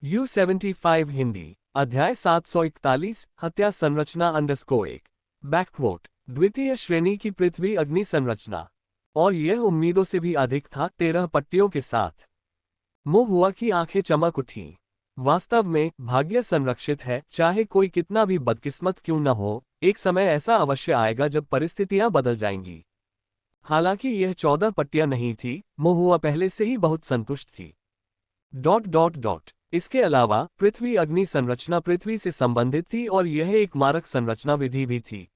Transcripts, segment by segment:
U75 Hindi अध्याय 741 हत्या संरचना _1 बैकवोट द्वितीय श्रेणी की पृथ्वी अग्नि संरचना। और यह उम्मीदों से भी अधिक था। 13 पट्टियों के साथ मोहुआ की आंखें चमक उठीं। वास्तव में भाग्य संरक्षित है, चाहे कोई कितना भी बदकिस्मत क्यों न हो, एक समय ऐसा अवश्य आएगा जब परिस्थितियां बदल जाएंगी। हालांकि यह 14 पट्टियां नहीं थी, मोहुआ पहले से ही बहुत संतुष्ट थी। ... इसके अलावा पृथ्वी अग्नि संरचना पृथ्वी से संबंधित थी और यह एक मारक संरचना विधि भी थी।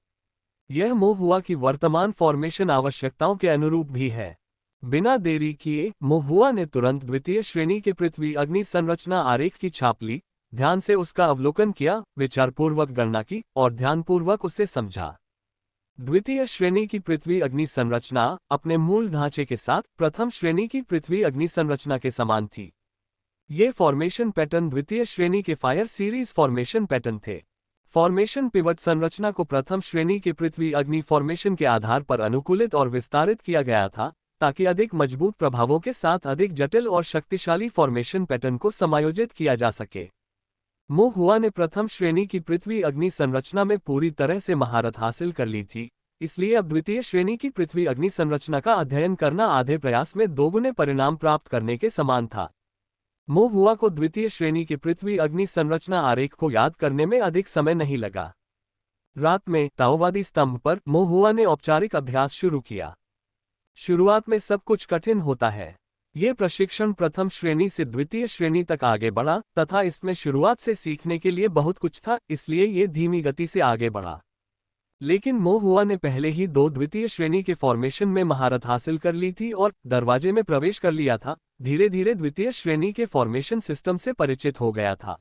यह मोहुआ की वर्तमान फॉर्मेशन आवश्यकताओं के अनुरूप भी है। बिना देरी किए मोहुआ ने तुरंत द्वितीय श्रेणी के पृथ्वी अग्नि संरचना आरेख की छाप ली, ध्यान से उसका अवलोकन किया, विचारपूर्वक गणना की और ध्यानपूर्वक उसे समझा। द्वितीय श्रेणी की पृथ्वी अग्नि संरचना अपने मूल ढांचे के साथ प्रथम श्रेणी की पृथ्वी अग्नि संरचना के समान थी। ये फॉर्मेशन पैटर्न द्वितीय श्रेणी के फायर सीरीज फॉर्मेशन पैटर्न थे। फॉर्मेशन पिवट संरचना को प्रथम श्रेणी के पृथ्वी अग्नि फॉर्मेशन के आधार पर अनुकूलित और विस्तारित किया गया था, ताकि अधिक मजबूत प्रभावों के साथ अधिक जटिल और शक्तिशाली फॉर्मेशन पैटर्न को समायोजित किया जा सके। मोहुआ ने प्रथम श्रेणी की पृथ्वी अग्नि संरचना में पूरी तरह से महारत हासिल कर ली थी, इसलिए अब द्वितीय श्रेणी की पृथ्वी अग्नि संरचना का अध्ययन करना आधे प्रयास में दोगुने परिणाम प्राप्त करने के समान था। मोहुआ को द्वितीय श्रेणी की पृथ्वी अग्नि संरचना आरेख को याद करने में अधिक समय नहीं लगा। रात में ताओवादी स्तंभ पर मोहुआ ने औपचारिक अभ्यास शुरू किया। शुरुआत में सब कुछ कठिन होता है। ये प्रशिक्षण प्रथम श्रेणी से द्वितीय श्रेणी तक आगे बढ़ा तथा इसमें शुरुआत से सीखने के लिए बहुत कुछ था, इसलिए ये धीमी गति से आगे बढ़ा। लेकिन मोहुआ ने पहले ही 2 द्वितीय श्रेणी के फॉर्मेशन में महारत हासिल कर ली थी और दरवाजे में प्रवेश कर लिया था। धीरे धीरे द्वितीय श्रेणी के फॉर्मेशन सिस्टम से परिचित हो गया था।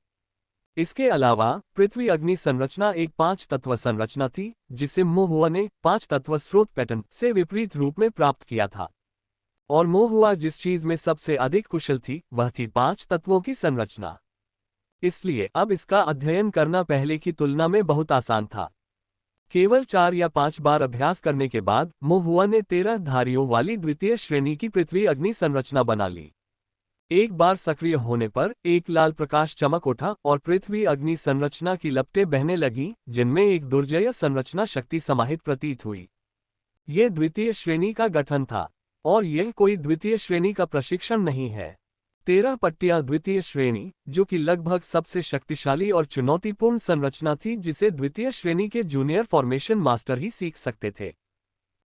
इसके अलावा पृथ्वी अग्नि संरचना एक 5 तत्व संरचना थी, जिसे मोहुआ ने 5 तत्व स्रोत पैटर्न से विपरीत रूप में प्राप्त किया था। और मोहुआ जिस चीज में सबसे अधिक कुशल थी वह थी 5 तत्वों की संरचना। इसलिए अब इसका अध्ययन करना पहले की तुलना में बहुत आसान था। केवल 4 या 5 बार अभ्यास करने के बाद मोहुआ ने 13 धारियों वाली द्वितीय श्रेणी की पृथ्वी अग्नि संरचना बना ली। एक बार सक्रिय होने पर एक लाल प्रकाश चमक उठा और पृथ्वी अग्नि संरचना की लपटें बहने लगीं, जिनमें एक दुर्जय संरचना शक्ति समाहित प्रतीत हुई। यह द्वितीय श्रेणी का गठन था और यह कोई द्वितीय श्रेणी का प्रशिक्षण नहीं है। 13 पट्टियां द्वितीय श्रेणी, जो कि लगभग सबसे शक्तिशाली और चुनौतीपूर्ण संरचना थी जिसे द्वितीय श्रेणी के जूनियर फॉर्मेशन मास्टर ही सीख सकते थे।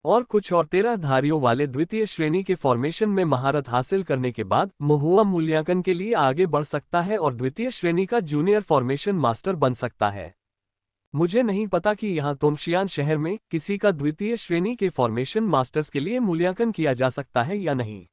और कुछ और 13 धारियों वाले द्वितीय श्रेणी के फॉर्मेशन में महारत हासिल करने के बाद मोहुआ मूल्यांकन के लिए आगे बढ़ सकता है और द्वितीय श्रेणी का जूनियर फॉर्मेशन मास्टर बन सकता है। मुझे नहीं पता कि यहाँ तोंगशियान शहर में किसी का द्वितीय श्रेणी के फॉर्मेशन मास्टर्स के लिए मूल्यांकन किया जा सकता है या नहीं।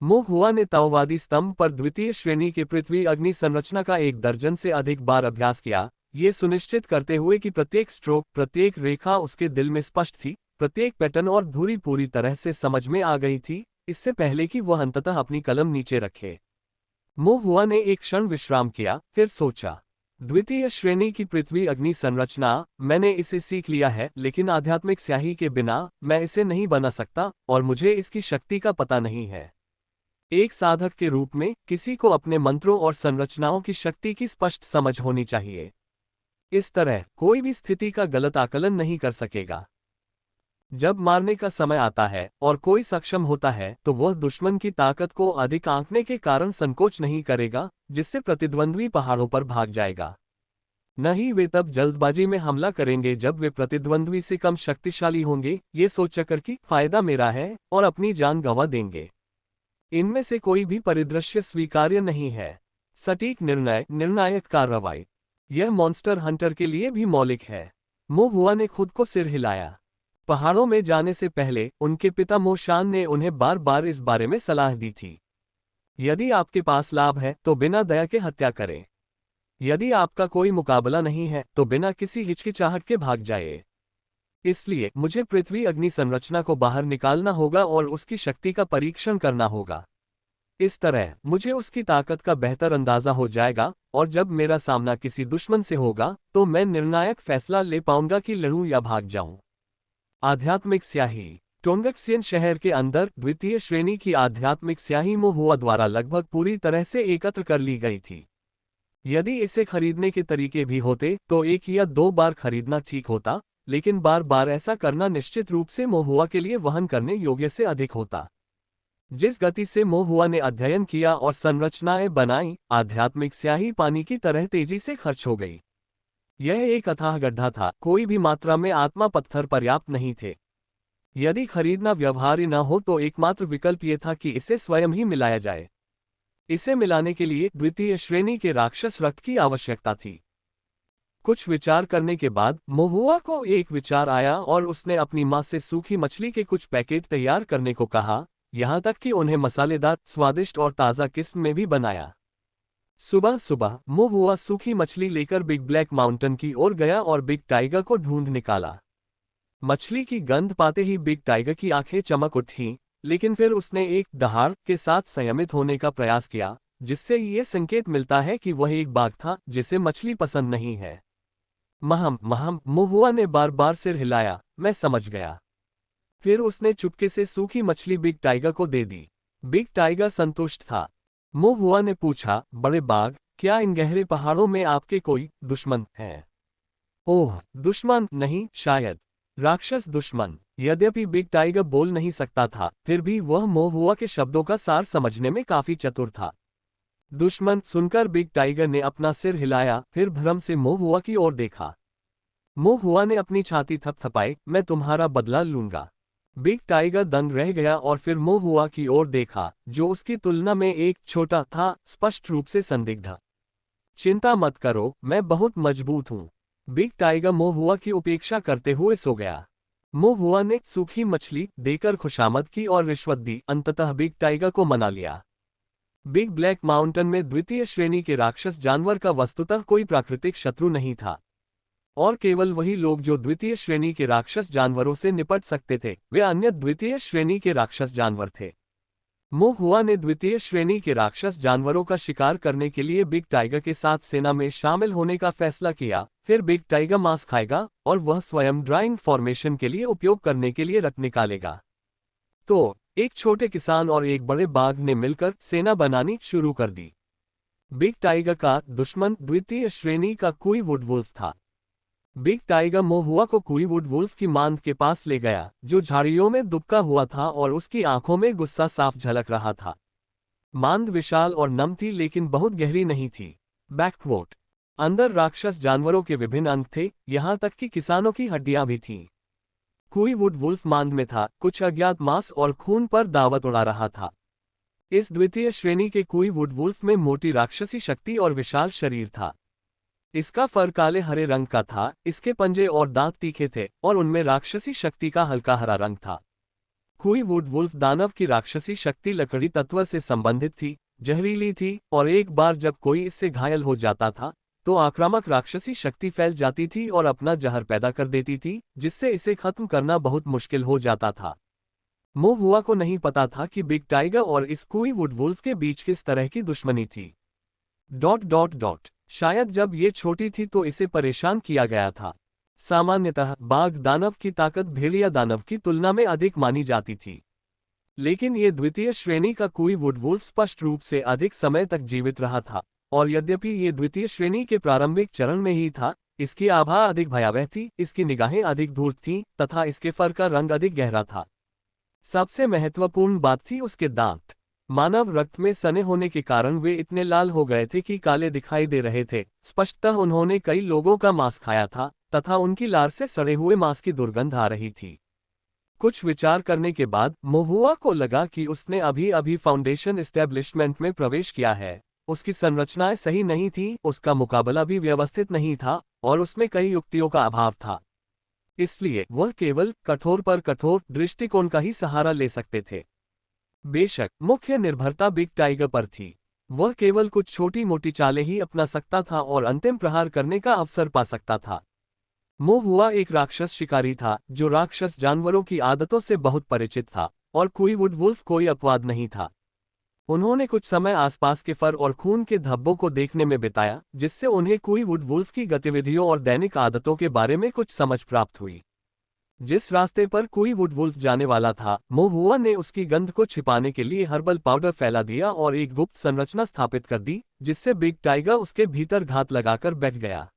मोहुआ ने ताओवादी स्तंभ पर द्वितीय श्रेणी के पृथ्वी अग्नि संरचना का 1 दर्जन से अधिक बार अभ्यास किया, ये सुनिश्चित करते हुए कि प्रत्येक स्ट्रोक, प्रत्येक रेखा उसके दिल में स्पष्ट थी, प्रत्येक पैटर्न और धुरी पूरी तरह से समझ में आ गई थी, इससे पहले कि वह अंततः अपनी कलम नीचे रखे। मोहुआ ने एक क्षण विश्राम किया, फिर सोचा, द्वितीय श्रेणी की पृथ्वी अग्नि संरचना, मैंने इसे सीख लिया है, लेकिन आध्यात्मिक स्याही के बिना मैं इसे नहीं बना सकता और मुझे इसकी शक्ति का पता नहीं है। एक साधक के रूप में किसी को अपने मंत्रों और संरचनाओं की शक्ति की स्पष्ट समझ होनी चाहिए। इस तरह कोई भी स्थिति का गलत आकलन नहीं कर सकेगा। जब मारने का समय आता है और कोई सक्षम होता है तो वह दुश्मन की ताकत को अधिक आंकने के कारण संकोच नहीं करेगा, जिससे प्रतिद्वंद्वी पहाड़ों पर भाग जाएगा। न ही वे तब जल्दबाजी में हमला करेंगे जब वे प्रतिद्वंद्वी से कम शक्तिशाली होंगे, ये सोचकर कि फायदा मेरा है, और अपनी जान गंवा देंगे। इनमें से कोई भी परिदृश्य स्वीकार्य नहीं है। सटीक निर्णय, निर्णायक कार्रवाई, यह मॉन्स्टर हंटर के लिए भी मौलिक है। मोहुआ ने खुद को सिर हिलाया। पहाड़ों में जाने से पहले उनके पिता मोशान ने उन्हें बार बार इस बारे में सलाह दी थी। यदि आपके पास लाभ है तो बिना दया के हत्या करें। यदि आपका कोई मुकाबला नहीं है तो बिना किसी हिचकिचाहट के भाग जाइए। इसलिए मुझे पृथ्वी अग्नि संरचना को बाहर निकालना होगा और उसकी शक्ति का परीक्षण करना होगा। इस तरह मुझे उसकी ताकत का बेहतर अंदाजा हो जाएगा और जब मेरा सामना किसी दुश्मन से होगा तो मैं निर्णायक फैसला ले पाऊंगा कि लड़ूं या भाग जाऊं। आध्यात्मिक स्याही। टोंगक्सियन शहर के अंदर द्वितीय श्रेणी की आध्यात्मिक स्याही मोहुआ द्वारा लगभग पूरी तरह से एकत्र कर ली गई थी। यदि इसे खरीदने के तरीके भी होते तो 1 या 2 बार खरीदना ठीक होता, लेकिन बार बार ऐसा करना निश्चित रूप से मोहुआ के लिए वहन करने योग्य से अधिक होता। जिस गति से मोहुआ ने अध्ययन किया और संरचनाएं बनाई, आध्यात्मिक स्याही पानी की तरह तेजी से खर्च हो गई। यह एक अथाह गड्ढा था, कोई भी मात्रा में आत्मा पत्थर पर्याप्त नहीं थे। यदि खरीदना व्यवहार्य न हो तो एकमात्र विकल्प ये था कि इसे स्वयं ही मिलाया जाए। इसे मिलाने के लिए द्वितीय श्रेणी के राक्षस रक्त की आवश्यकता थी। कुछ विचार करने के बाद मोहुआ को एक विचार आया और उसने अपनी मां से सूखी मछली के कुछ पैकेट तैयार करने को कहा, यहां तक कि उन्हें मसालेदार, स्वादिष्ट और ताज़ा किस्म में भी बनाया। सुबह सुबह मोहुआ सूखी मछली लेकर बिग ब्लैक माउंटेन की ओर गया और बिग टाइगर को ढूंढ निकाला। मछली की गंध पाते ही बिग टाइगर की आंखें चमक उठीं, लेकिन फिर उसने एक दहाड़ के साथ संयमित होने का प्रयास किया, जिससे ये संकेत मिलता है कि वह एक बाघ था जिसे मछली पसंद नहीं है। महम महम, मोहुआ ने बार बार सिर हिलाया, मैं समझ गया। फिर उसने चुपके से सूखी मछली बिग टाइगर को दे दी। बिग टाइगर संतुष्ट था। मोहुआ ने पूछा, बड़े बाघ, क्या इन गहरे पहाड़ों में आपके कोई दुश्मन हैं? ओह, दुश्मन नहीं, शायद राक्षस दुश्मन। यद्यपि बिग टाइगर बोल नहीं सकता था, फिर भी वह मोहुआ के शब्दों का सार समझने में काफी चतुर था। दुश्मन सुनकर बिग टाइगर ने अपना सिर हिलाया, फिर भ्रम से मोहुआ की ओर देखा। मोहुआ ने अपनी छाती थपथपाई, मैं तुम्हारा बदला लूंगा। बिग टाइगर दंग रह गया और फिर मोहुआ की ओर देखा, जो उसकी तुलना में एक छोटा था, स्पष्ट रूप से संदिग्ध। चिंता मत करो, मैं बहुत मजबूत हूं। बिग टाइगर मोहुआ की उपेक्षा करते हुए सो गया। मोहुआ ने सूखी मछली देकर खुशामद की और रिश्वत दी, अंततः बिग टाइगर को मना लिया। बिग ब्लैक माउंटेन में द्वितीय श्रेणी के राक्षस जानवर का वस्तुतः कोई प्राकृतिक शत्रु नहीं था, और केवल वही लोग जो द्वितीय श्रेणी के राक्षस जानवरों से निपट सकते थे, वे अन्य द्वितीय श्रेणी के राक्षस जानवर थे। मोहुआ ने द्वितीय श्रेणी के राक्षस जानवरों का शिकार करने के लिए बिग टाइगर के साथ सेना में शामिल होने का फैसला किया। फिर बिग टाइगर मांस खाएगा और वह स्वयं ड्राइंग फॉर्मेशन के लिए उपयोग करने के लिए रक्त निकालेगा। तो एक छोटे किसान और एक बड़े बाघ ने मिलकर सेना बनानी शुरू कर दी। बिग टाइगर का दुश्मन द्वितीय श्रेणी का कुई वुडवुल्फ था। बिग टाइगर मोहुआ को कुई वुडवुल्फ की मांद के पास ले गया, जो झाड़ियों में दुबका हुआ था और उसकी आंखों में गुस्सा साफ झलक रहा था। मांद विशाल और नम थी, लेकिन बहुत गहरी नहीं थी। बैकवोट अंदर राक्षस जानवरों के विभिन्न अंग थे, यहां तक कि किसानों की हड्डियां भी थीं। कुई वुडवुल्फ मांद में था, कुछ अज्ञात मांस और खून पर दावत उड़ा रहा था। इस द्वितीय श्रेणी के कुई वुडवुल्फ में मोटी राक्षसी शक्ति और विशाल शरीर था। इसका फर काले हरे रंग का था, इसके पंजे और दांत तीखे थे और उनमें राक्षसी शक्ति का हल्का हरा रंग था। कुई वुडवुल्फ दानव की राक्षसी शक्ति लकड़ी तत्व से संबंधित थी, जहरीली थी, और एक बार जब कोई इससे घायल हो जाता था तो आक्रामक राक्षसी शक्ति फैल जाती थी और अपना जहर पैदा कर देती थी, जिससे इसे खत्म करना बहुत मुश्किल हो जाता था। मोहुआ को नहीं पता था कि बिग टाइगर और इस कुई वुडवुल्फ के बीच किस तरह की दुश्मनी थी। ... शायद जब ये छोटी थी तो इसे परेशान किया गया था। सामान्यतः बाघ दानव की ताकत भेड़िया दानव की तुलना में अधिक मानी जाती थी, लेकिन ये द्वितीय श्रेणी का कुई वुडवुल्फ स्पष्ट रूप से अधिक समय तक जीवित रहा था, और यद्यपि ये द्वितीय श्रेणी के प्रारंभिक चरण में ही था, इसकी आभा अधिक भयावह थी, इसकी निगाहें अधिक धूर्त थीं, तथा इसके फर का रंग अधिक गहरा था। सबसे महत्वपूर्ण बात थी उसके दांत। मानव रक्त में सने होने के कारण वे इतने लाल हो गए थे कि काले दिखाई दे रहे थे। स्पष्टतः उन्होंने कई लोगों का मांस खाया था तथा उनकी लार से सड़े हुए मांस की दुर्गंध आ रही थी। कुछ विचार करने के बाद मोहुआ को लगा कि उसने अभी अभी फाउंडेशन एस्टेब्लिशमेंट में प्रवेश किया है। उसकी संरचनाएं सही नहीं थी, उसका मुकाबला भी व्यवस्थित नहीं था, और उसमें कई युक्तियों का अभाव था। इसलिए वह केवल कठोर पर कठोर दृष्टिकोण का ही सहारा ले सकते थे। बेशक मुख्य निर्भरता बिग टाइगर पर थी। वह केवल कुछ छोटी मोटी चालें ही अपना सकता था और अंतिम प्रहार करने का अवसर पा सकता था। मोहुआ एक राक्षस शिकारी था जो राक्षस जानवरों की आदतों से बहुत परिचित था, और कुई वुडवुल्फ कोई अपवाद नहीं था। उन्होंने कुछ समय आसपास के फर और खून के धब्बों को देखने में बिताया, जिससे उन्हें कुई वुडवुल्फ की गतिविधियों और दैनिक आदतों के बारे में कुछ समझ प्राप्त हुई। जिस रास्ते पर कोई वुडवुल्फ जाने वाला था, मोहुआ ने उसकी गंध को छिपाने के लिए हर्बल पाउडर फैला दिया और एक गुप्त संरचना स्थापित कर दी, जिससे बिग टाइगर उसके भीतर घात लगाकर बैठ गया।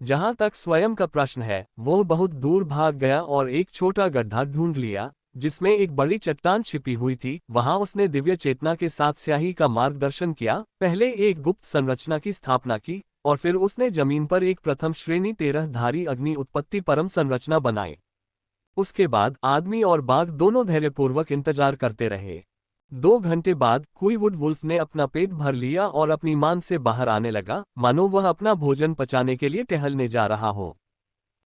जहां तक स्वयं का प्रश्न है, वो बहुत दूर भाग गया और एक छोटा गड्ढा ढूंढ लिया, जिसमें एक बड़ी चट्टान छिपी हुई थी। वहां उसने दिव्य चेतना के साथ स्याही का मार्गदर्शन किया, पहले एक गुप्त संरचना की स्थापना की, और फिर उसने जमीन पर एक प्रथम श्रेणी 13 धारी अग्नि उत्पत्ति परम संरचना बनाई। उसके बाद आदमी और बाघ दोनों धैर्यपूर्वक इंतजार करते रहे। 2 घंटे बाद कुईवुड वुल्फ ने अपना पेट भर लिया और अपनी मान से बाहर आने लगा, मानो वह अपना भोजन पचाने के लिए टहलने जा रहा हो।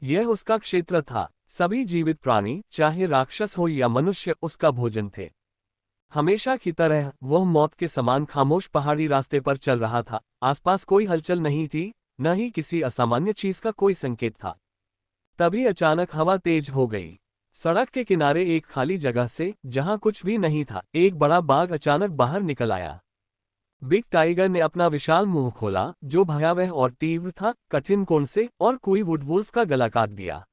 यह उसका क्षेत्र था। सभी जीवित प्राणी, चाहे राक्षस हो या मनुष्य, उसका भोजन थे। हमेशा की तरह वह मौत के समान खामोश पहाड़ी रास्ते पर चल रहा था। आसपास कोई हलचल नहीं थी, न ही किसी असामान्य चीज का कोई संकेत था। तभी अचानक हवा तेज हो गई। सड़क के किनारे एक खाली जगह से, जहां कुछ भी नहीं था, एक बड़ा बाघ अचानक बाहर निकल आया। बिग टाइगर ने अपना विशाल मुंह खोला, जो भयावह और तीव्र था, कठिन कोन से, और कुईवुड वुल्फ का गला काट दिया।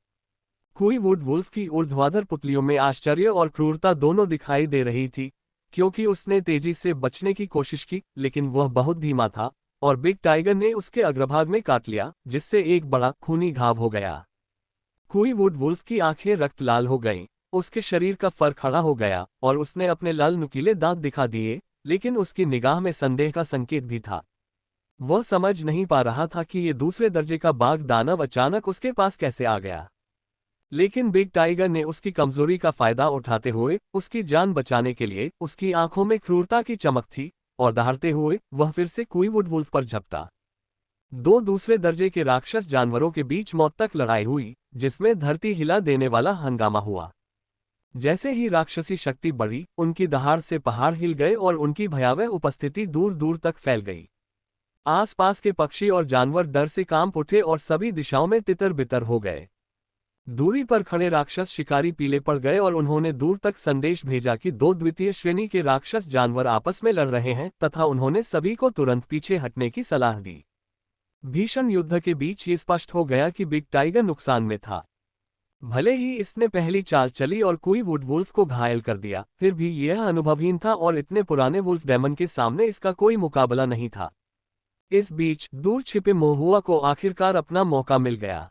कुईवुड वुल्फ की ऊर्ध्वाधर पुतलियों में आश्चर्य और क्रूरता दोनों दिखाई दे रही थी, क्योंकि उसने तेजी से बचने की कोशिश की, लेकिन वह बहुत धीमा था, और बिग टाइगर ने उसके अग्रभाग में काट लिया, जिससे एक बड़ा खूनी घाव हो गया। कुईवुड वुल्फ की आंखें रक्त लाल हो गईं, उसके शरीर का फर खड़ा हो गया, और उसने अपने लाल नुकीले दांत दिखा दिए, लेकिन उसकी निगाह में संदेह का संकेत भी था। वह समझ नहीं पा रहा था कि ये दूसरे दर्जे का बाघ दानव अचानक उसके पास कैसे आ गया। लेकिन बिग टाइगर ने उसकी कमजोरी का फायदा उठाते हुए उसकी जान बचाने के लिए, उसकी आंखों में क्रूरता की चमक थी, और दहाड़ते हुए वह फिर से कुईवुड वुल्फ पर झपटा। 2 दूसरे दर्जे के राक्षस जानवरों के बीच मौत तक लड़ाई हुई, जिसमें धरती हिला देने वाला हंगामा हुआ। जैसे ही राक्षसी शक्ति बढ़ी, उनकी दहाड़ से पहाड़ हिल गए और उनकी भयावह उपस्थिति दूर दूर तक फैल गई। आसपास के पक्षी और जानवर डर से कांप उठे और सभी दिशाओं में तितर बितर हो गए। दूरी पर खड़े राक्षस शिकारी पीले पड़ गए और उन्होंने दूर तक संदेश भेजा कि 2 द्वितीय श्रेणी के राक्षस जानवर आपस में लड़ रहे हैं, तथा उन्होंने सभी को तुरंत पीछे हटने की सलाह दी। भीषण युद्ध के बीच ये स्पष्ट हो गया कि बिग टाइगर नुकसान में था। भले ही इसने पहली चाल चली और कुईवुड वुल्फ को घायल कर दिया, फिर भी यह अनुभवहीन था और इतने पुराने वुल्फ डेमन के सामने इसका कोई मुकाबला नहीं था। इस बीच दूर छिपे मोहुआ को आखिरकार अपना मौका मिल गया।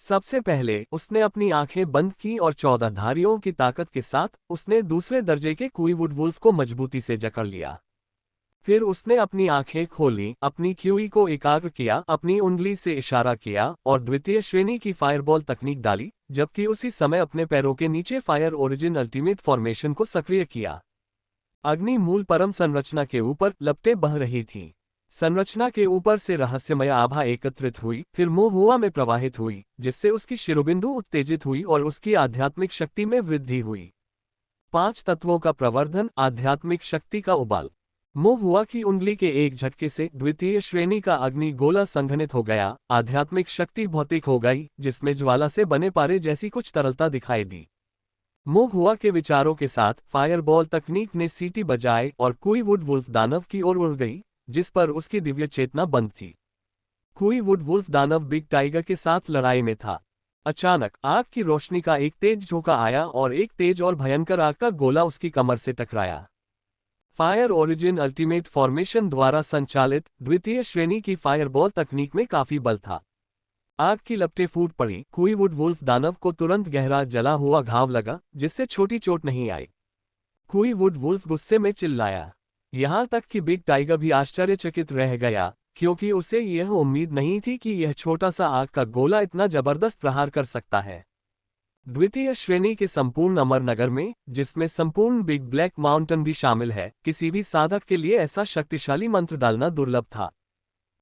सबसे पहले उसने अपनी आंखें बंद की और 14 धारियों की ताकत के साथ उसने दूसरे दर्जे के कुईवुड वुल्फ को मजबूती से जकड़ लिया। फिर उसने अपनी आंखें खोली, अपनी क्यूई को एकाग्र किया, अपनी उंगली से इशारा किया और द्वितीय श्रेणी की फायरबॉल तकनीक डाली, जबकि उसी समय अपने पैरों के नीचे फायर ओरिजिन अल्टीमेट फॉर्मेशन को सक्रिय किया। अग्नि मूल परम संरचना के ऊपर लपटें बह रही थीं। संरचना के ऊपर से रहस्यमय आभा एकत्रित हुई, फिर मोहुआ में प्रवाहित हुई, जिससे उसकी शिरोबिंदु उत्तेजित हुई और उसकी आध्यात्मिक शक्ति में वृद्धि हुई। 5 तत्वों का प्रवर्धन, आध्यात्मिक शक्ति का उबाल। मोहुआ की उंगली के एक झटके से द्वितीय श्रेणी का अग्नि गोला संघनित हो गया, आध्यात्मिक शक्ति भौतिक हो गई, जिसमें ज्वाला से बने पारे जैसी कुछ तरलता दिखाई दी। मोहुआ के विचारों के साथ फायरबॉल तकनीक ने सीटी बजाए और कुईवुड वुल्फ दानव की ओर उड़ गई, जिस पर उसकी दिव्य चेतना बंद थी। कुईवुड वुल्फ दानव बिग टाइगर के साथ लड़ाई में था। अचानक आग की रोशनी का एक तेज झोंका आया और एक तेज और भयंकर आग का गोला उसकी कमर से टकराया। फायर ओरिजिन अल्टीमेट फॉर्मेशन द्वारा संचालित द्वितीय श्रेणी की फायरबॉल तकनीक में काफी बल था। आग की लपटें फूट पड़ी। कुईवुड वुल्फ दानव को तुरंत गहरा जला हुआ घाव लगा, जिससे छोटी चोट नहीं आई। कुईवुड वुल्फ गुस्से में चिल्लाया, यहां तक कि बिग टाइगर भी आश्चर्यचकित रह गया, क्योंकि उसे यह उम्मीद नहीं थी कि यह छोटा सा आग का गोला इतना जबरदस्त प्रहार कर सकता है। द्वितीय श्रेणी के संपूर्ण अमरनगर में, जिसमें संपूर्ण बिग ब्लैक माउंटेन भी शामिल है, किसी भी साधक के लिए ऐसा शक्तिशाली मंत्र डालना दुर्लभ था।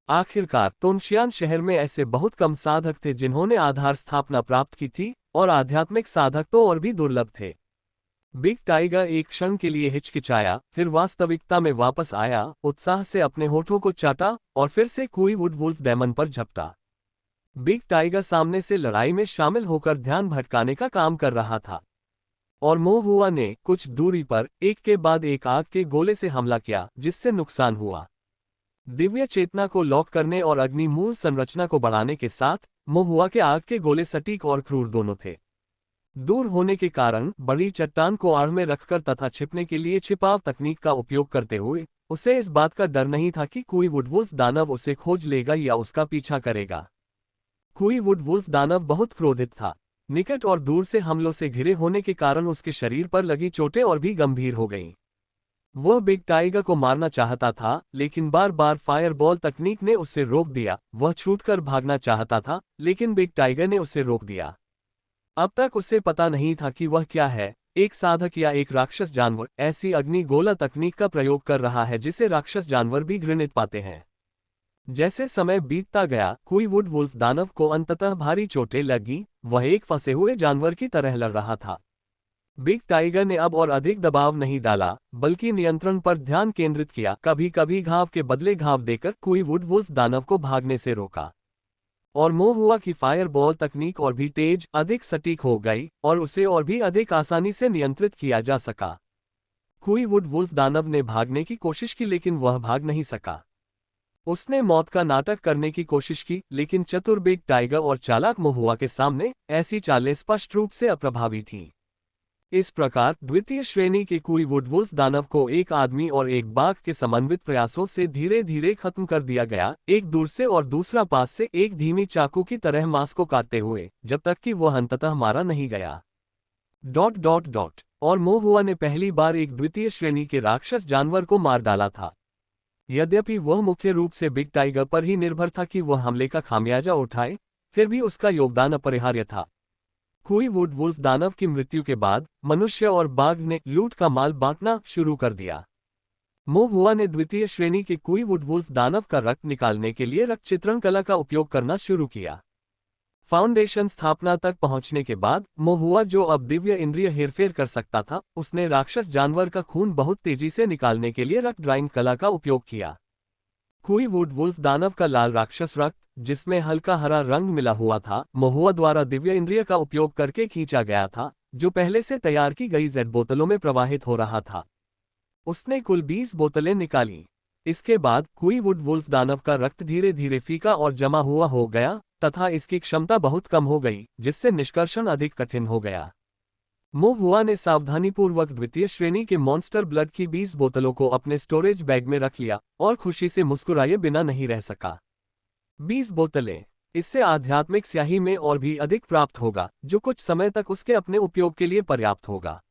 आखिरकार तोंगशियान शहर में ऐसे बहुत कम साधक थे जिन्होंने आधार स्थापना प्राप्त की थी, और आध्यात्मिक साधक तो और भी दुर्लभ थे। बिग टाइगर एक क्षण के लिए हिचकिचाया, फिर वास्तविकता में वापस आया, उत्साह से अपने होठों को चाटा और फिर से कुईवुड वुल्फ डेमन पर झपटा। बिग टाइगर सामने से लड़ाई में शामिल होकर ध्यान भटकाने का काम कर रहा था, और मोहुआ ने कुछ दूरी पर एक के बाद एक आग के गोले से हमला किया, जिससे नुकसान हुआ। दिव्य चेतना को लॉक करने और अग्नि मूल संरचना को बढ़ाने के साथ मोहुआ के आग के गोले सटीक और क्रूर दोनों थे। दूर होने के कारण बड़ी चट्टान को आड़ में रखकर तथा छिपने के लिए छिपाव तकनीक का उपयोग करते हुए उसे इस बात का डर नहीं था कि कोई वुडवुल्फ दानव उसे खोज लेगा या उसका पीछा करेगा। कोई वुडवुल्फ दानव बहुत क्रोधित था। निकट और दूर से हमलों से घिरे होने के कारण उसके शरीर पर लगी चोटें और भी गंभीर हो गईं। वह बिग टाइगर को मारना चाहता था, लेकिन बार बार फायरबॉल तकनीक ने उसे रोक दिया। वह छूटकर भागना चाहता था, लेकिन बिग टाइगर ने उसे रोक दिया। अब तक उसे पता नहीं था कि वह क्या है, एक साधक या एक राक्षस जानवर ऐसी अग्नि गोला तकनीक का प्रयोग कर रहा है जिसे राक्षस जानवर भी घृणित पाते हैं। जैसे समय बीतता गया, कोई वुडवुल्फ दानव को अंततः भारी चोटें लगी। वह एक फंसे हुए जानवर की तरह लड़ रहा था। बिग टाइगर ने अब और अधिक दबाव नहीं डाला, बल्कि नियंत्रण पर ध्यान केंद्रित किया। कभी कभी घाव के बदले घाव देकर कोई वुडवुल्फ दानव को भागने से रोका। और मोह हुआ कि फायरबॉल तकनीक और भी तेज, अधिक सटीक हो गई और उसे और भी अधिक आसानी से नियंत्रित किया जा सका। कोई वुडवुल्फ दानव ने भागने की कोशिश की, लेकिन वह भाग नहीं सका। उसने मौत का नाटक करने की कोशिश की, लेकिन चतुर बिग टाइगर और चालाक मोह हुआ के सामने ऐसी चालें स्पष्ट रूप से अप्रभावी थीं। इस प्रकार द्वितीय श्रेणी के कोई वुडवुल्फ दानव को एक आदमी और एक बाघ के समन्वित प्रयासों से धीरे धीरे खत्म कर दिया गया, एक दूर से और दूसरा पास से, एक धीमी चाकू की तरह मांस को काटते हुए, जब तक कि वह अंततः मारा नहीं गया। ... और मोह हुआ ने पहली बार एक द्वितीय श्रेणी के राक्षस जानवर को मार डाला था। यद्यपि वह मुख्य रूप से बिग टाइगर पर ही निर्भर था कि वह हमले का खामियाजा उठाए, फिर भी उसका योगदान अपरिहार्य था। कोई वुडवुल्फ दानव की मृत्यु के बाद मनुष्य और बाघ ने लूट का माल बांटना शुरू कर दिया। मोह हुआ ने द्वितीय श्रेणी के कोई वुडवुल्फ दानव का रक्त निकालने के लिए रक्त चित्रण कला का उपयोग करना शुरू किया। फाउंडेशन स्थापना तक पहुंचने के बाद मोह हुआ, जो अब दिव्य इंद्रिय हेरफेर कर सकता था, उसने राक्षस जानवर का खून बहुत तेजी से निकालने के लिए रक्त ड्राइंग कला का उपयोग किया। कोई वुडवुल्फ दानव का लाल राक्षस रक्त, जिसमें हल्का हरा रंग मिला हुआ था, मोह हुआ द्वारा दिव्य इंद्रिय का उपयोग करके खींचा गया था, जो पहले से तैयार की गई जेड बोतलों में प्रवाहित हो रहा था। उसने कुल 20 बोतलें निकाली। इसके बाद कोई वुडवुल्फ दानव का रक्त धीरे धीरे फीका और जमा हुआ हो गया तथा इसकी क्षमता बहुत कम हो गई, जिससे निष्कर्षण अधिक कठिन हो गया। मोह हुआ ने सावधानीपूर्वक द्वितीय श्रेणी के मॉन्स्टर ब्लड की 20 बोतलों को अपने स्टोरेज बैग में रख लिया और खुशी से मुस्कुराए बिना नहीं रह सका। 20 बोतलें, इससे आध्यात्मिक स्याही में और भी अधिक प्राप्त होगा, जो कुछ समय तक उसके अपने उपयोग के लिए पर्याप्त होगा।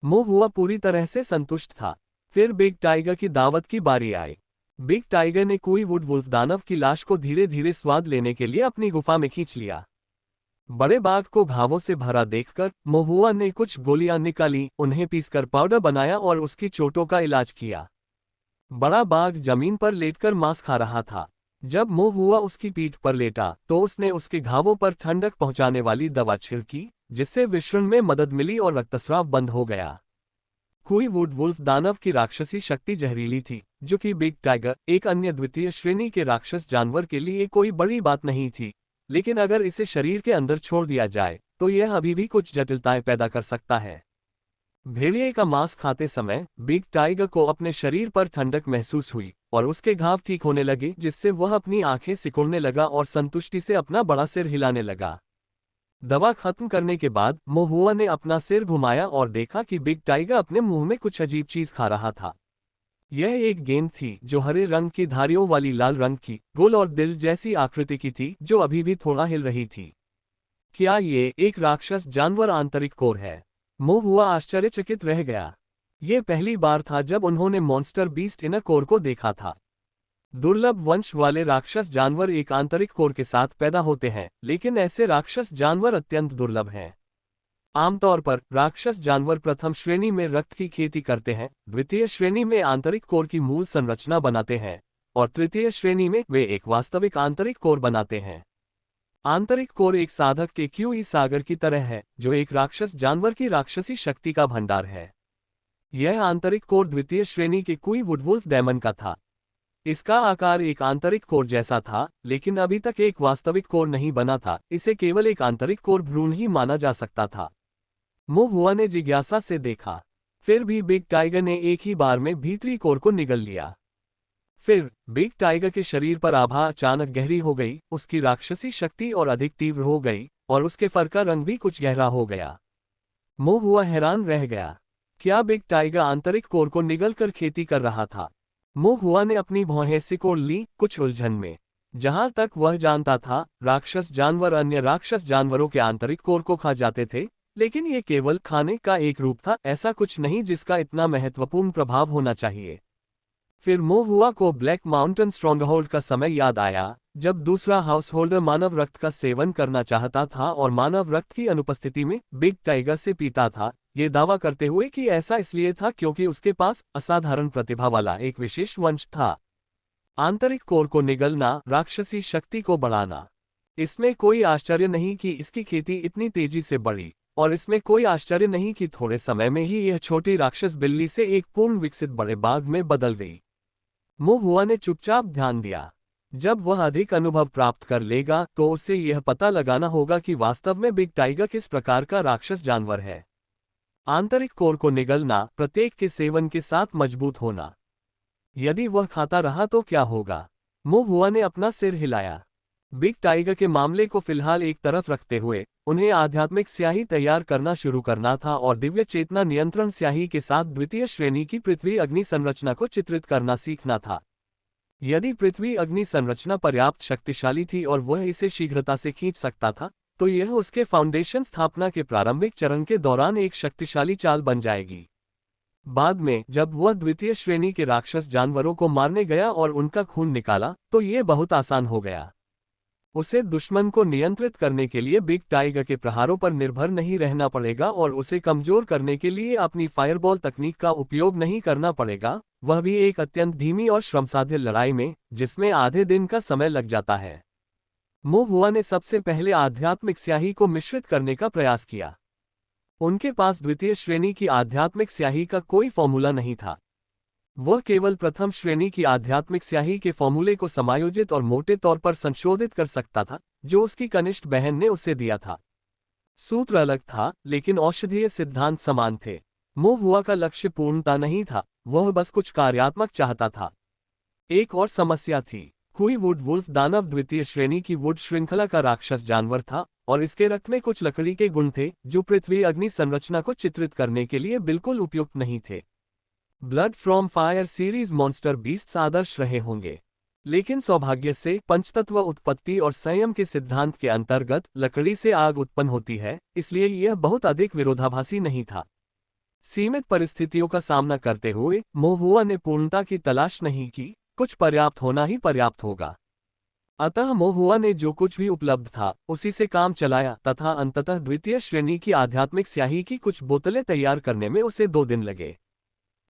मोह हुआ पूरी तरह से संतुष्ट था। फिर बिग टाइगर की दावत की बारी आई। बिग टाइगर ने कोई वुडवुल्फ दानव की लाश को धीरे धीरे स्वाद लेने के लिए अपनी गुफा में खींच लिया। बड़े बाघ को घावों से भरा देखकर मोह हुआ ने कुछ गोलियां निकाली, उन्हें पीसकर पाउडर बनाया और उसकी चोटों का इलाज किया। बड़ा बाघ जमीन पर लेटकर मांस खा रहा था। जब मोह हुआ उसकी पीठ पर लेटा तो उसने उसके घावों पर ठंडक पहुंचाने वाली दवा छिड़की, जिससे विषण में मदद मिली और रक्तस्राव बंद हो गया। कोई वुडवुल्फ दानव की राक्षसी शक्ति जहरीली थी, जो कि बिग टाइगर, एक अन्य द्वितीय श्रेणी के राक्षस जानवर के लिए कोई बड़ी बात नहीं थी, लेकिन अगर इसे शरीर के अंदर छोड़ दिया जाए तो यह अभी भी कुछ जटिलताएं पैदा कर सकता है। भेड़िए का मांस खाते समय बिग टाइगर को अपने शरीर पर ठंडक महसूस हुई और उसके घाव ठीक होने लगे, जिससे वह अपनी आंखें सिकुड़ने लगा और संतुष्टि से अपना बड़ा सिर हिलाने लगा। दवा खत्म करने के बाद मोह हुआ ने अपना सिर घुमाया और देखा कि बिग टाइगर अपने मुंह में कुछ अजीब चीज खा रहा था। यह एक गेंद थी, जो हरे रंग की धारियों वाली लाल रंग की, गोल और दिल जैसी आकृति की थी, जो अभी भी थोड़ा हिल रही थी। क्या ये एक राक्षस जानवर आंतरिक कोर है? मोह हुआ आश्चर्यचकित रह गया। ये पहली बार था जब उन्होंने मॉन्स्टर बीस्ट इनर कोर को देखा था। दुर्लभ वंश वाले राक्षस जानवर एक आंतरिक कोर के साथ पैदा होते हैं, लेकिन ऐसे राक्षस जानवर अत्यंत दुर्लभ हैं। आमतौर पर राक्षस जानवर प्रथम श्रेणी में रक्त की खेती करते हैं, द्वितीय श्रेणी में आंतरिक कोर की मूल संरचना बनाते हैं और तृतीय श्रेणी में वे एक वास्तविक आंतरिक कोर बनाते हैं। आंतरिक कोर एक साधक के क्यूई सागर की तरह है, जो एक राक्षस जानवर की राक्षसी शक्ति का भंडार है। यह आंतरिक कोर द्वितीय श्रेणी के कोई वुडवुल्फ डेमन का था। इसका आकार एक आंतरिक कोर जैसा था, लेकिन अभी तक एक वास्तविक कोर नहीं बना था। इसे केवल एक आंतरिक कोर भ्रूण ही माना जा सकता था। मोह हुआ ने जिज्ञासा से देखा। फिर भी बिग टाइगर ने एक ही बार में भीतरी कोर को निगल लिया। फिर बिग टाइगर के शरीर पर आभा अचानक गहरी हो गई, उसकी राक्षसी शक्ति और अधिक तीव्र हो गई और उसके फर का रंग भी कुछ गहरा हो गया। मोहुआ हैरान रह गया। क्या बिग टाइगर आंतरिक कोर को निगलकर खेती कर रहा था? मोहुआ ने अपनी भौहें सिकोड़ ली, कुछ उलझन में। जहां तक वह जानता था, राक्षस जानवर अन्य राक्षस जानवरों के आंतरिक कोर को खा जाते थे, लेकिन ये केवल खाने का एक रूप था, ऐसा कुछ नहीं जिसका इतना महत्वपूर्ण प्रभाव होना चाहिए। फिर मोहुआ को ब्लैक माउंटेन स्ट्रॉन्गहोल्ड का समय याद आया, जब दूसरा हाउस होल्डर मानव रक्त का सेवन करना चाहता था और मानव रक्त की अनुपस्थिति में बिग टाइगर से पीता था, ये दावा करते हुए कि ऐसा इसलिए था क्योंकि उसके पास असाधारण प्रतिभा वाला एक विशेष वंश था। आंतरिक कोर को निगलना, राक्षसी शक्ति को बढ़ाना। इसमें कोई आश्चर्य नहीं कि इसकी खेती इतनी तेजी से बढ़ी, और इसमें कोई आश्चर्य नहीं कि थोड़े समय में ही यह छोटी राक्षस बिल्ली से एक पूर्ण विकसित बड़े बाघ में बदल गई। मोहुआ ने चुपचाप ध्यान दिया। जब वह अधिक अनुभव प्राप्त कर लेगा तो उसे यह पता लगाना होगा कि वास्तव में बिग टाइगर किस प्रकार का राक्षस जानवर है। आंतरिक कोर को निगलना, प्रत्येक के सेवन के साथ मजबूत होना। यदि वह खाता रहा तो क्या होगा? मोहुआ ने अपना सिर हिलाया। बिग टाइगर के मामले को फिलहाल एक तरफ रखते हुए उन्हें आध्यात्मिक स्याही तैयार करना शुरू करना था और दिव्य चेतना नियंत्रण स्याही के साथ द्वितीय श्रेणी की पृथ्वी अग्नि संरचना को चित्रित करना सीखना था। यदि पृथ्वी अग्नि संरचना पर्याप्त शक्तिशाली थी और वह इसे शीघ्रता से खींच सकता था, तो यह उसके फाउंडेशन स्थापना के प्रारंभिक चरण के दौरान एक शक्तिशाली चाल बन जाएगी। बाद में जब वह द्वितीय श्रेणी के राक्षस जानवरों को मारने गया और उनका खून निकाला, तो यह बहुत आसान हो गया। उसे दुश्मन को नियंत्रित करने के लिए बिग टाइगर के प्रहारों पर निर्भर नहीं रहना पड़ेगा और उसे कमजोर करने के लिए अपनी फायरबॉल तकनीक का उपयोग नहीं करना पड़ेगा, वह भी एक अत्यंत धीमी और श्रमसाध्य लड़ाई में, जिसमें आधे दिन का समय लग जाता है। मोहुआ ने सबसे पहले आध्यात्मिक स्याही को मिश्रित करने का प्रयास किया। उनके पास द्वितीय श्रेणी की आध्यात्मिक स्याही का कोई फॉर्मूला नहीं था। वह केवल प्रथम श्रेणी की आध्यात्मिक स्याही के फॉर्मूले को समायोजित और मोटे तौर पर संशोधित कर सकता था, जो उसकी कनिष्ठ बहन ने उसे दिया था। सूत्र अलग था, लेकिन औषधीय सिद्धांत समान थे। मोहुआ का लक्ष्य पूर्णता नहीं था, वह बस कुछ कार्यात्मक चाहता था। एक और समस्या थी। हुई वुड वुल्फ दानव द्वितीय श्रेणी की वुड श्रृंखला का राक्षस जानवर था, और इसके रक्त में कुछ लकड़ी के गुण थे जो पृथ्वी अग्नि संरचना को चित्रित करने के लिए बिल्कुल उपयुक्त नहीं थे। Blood from fire series monster beasts आदर्श रहे होंगे, लेकिन सौभाग्य से पंचतत्व उत्पत्ति और संयम के सिद्धांत के अंतर्गत लकड़ी से आग उत्पन्न होती है, इसलिए यह बहुत अधिक विरोधाभासी नहीं था। सीमित परिस्थितियों का सामना करते हुए मोहुआ ने पूर्णता की तलाश नहीं की, कुछ पर्याप्त होना ही पर्याप्त होगा। अतः मोहुआ ने जो कुछ भी उपलब्ध था उसी से काम चलाया तथा अंततः द्वितीय श्रेणी की आध्यात्मिक स्याही की कुछ बोतलें तैयार करने में उसे 2 दिन लगे।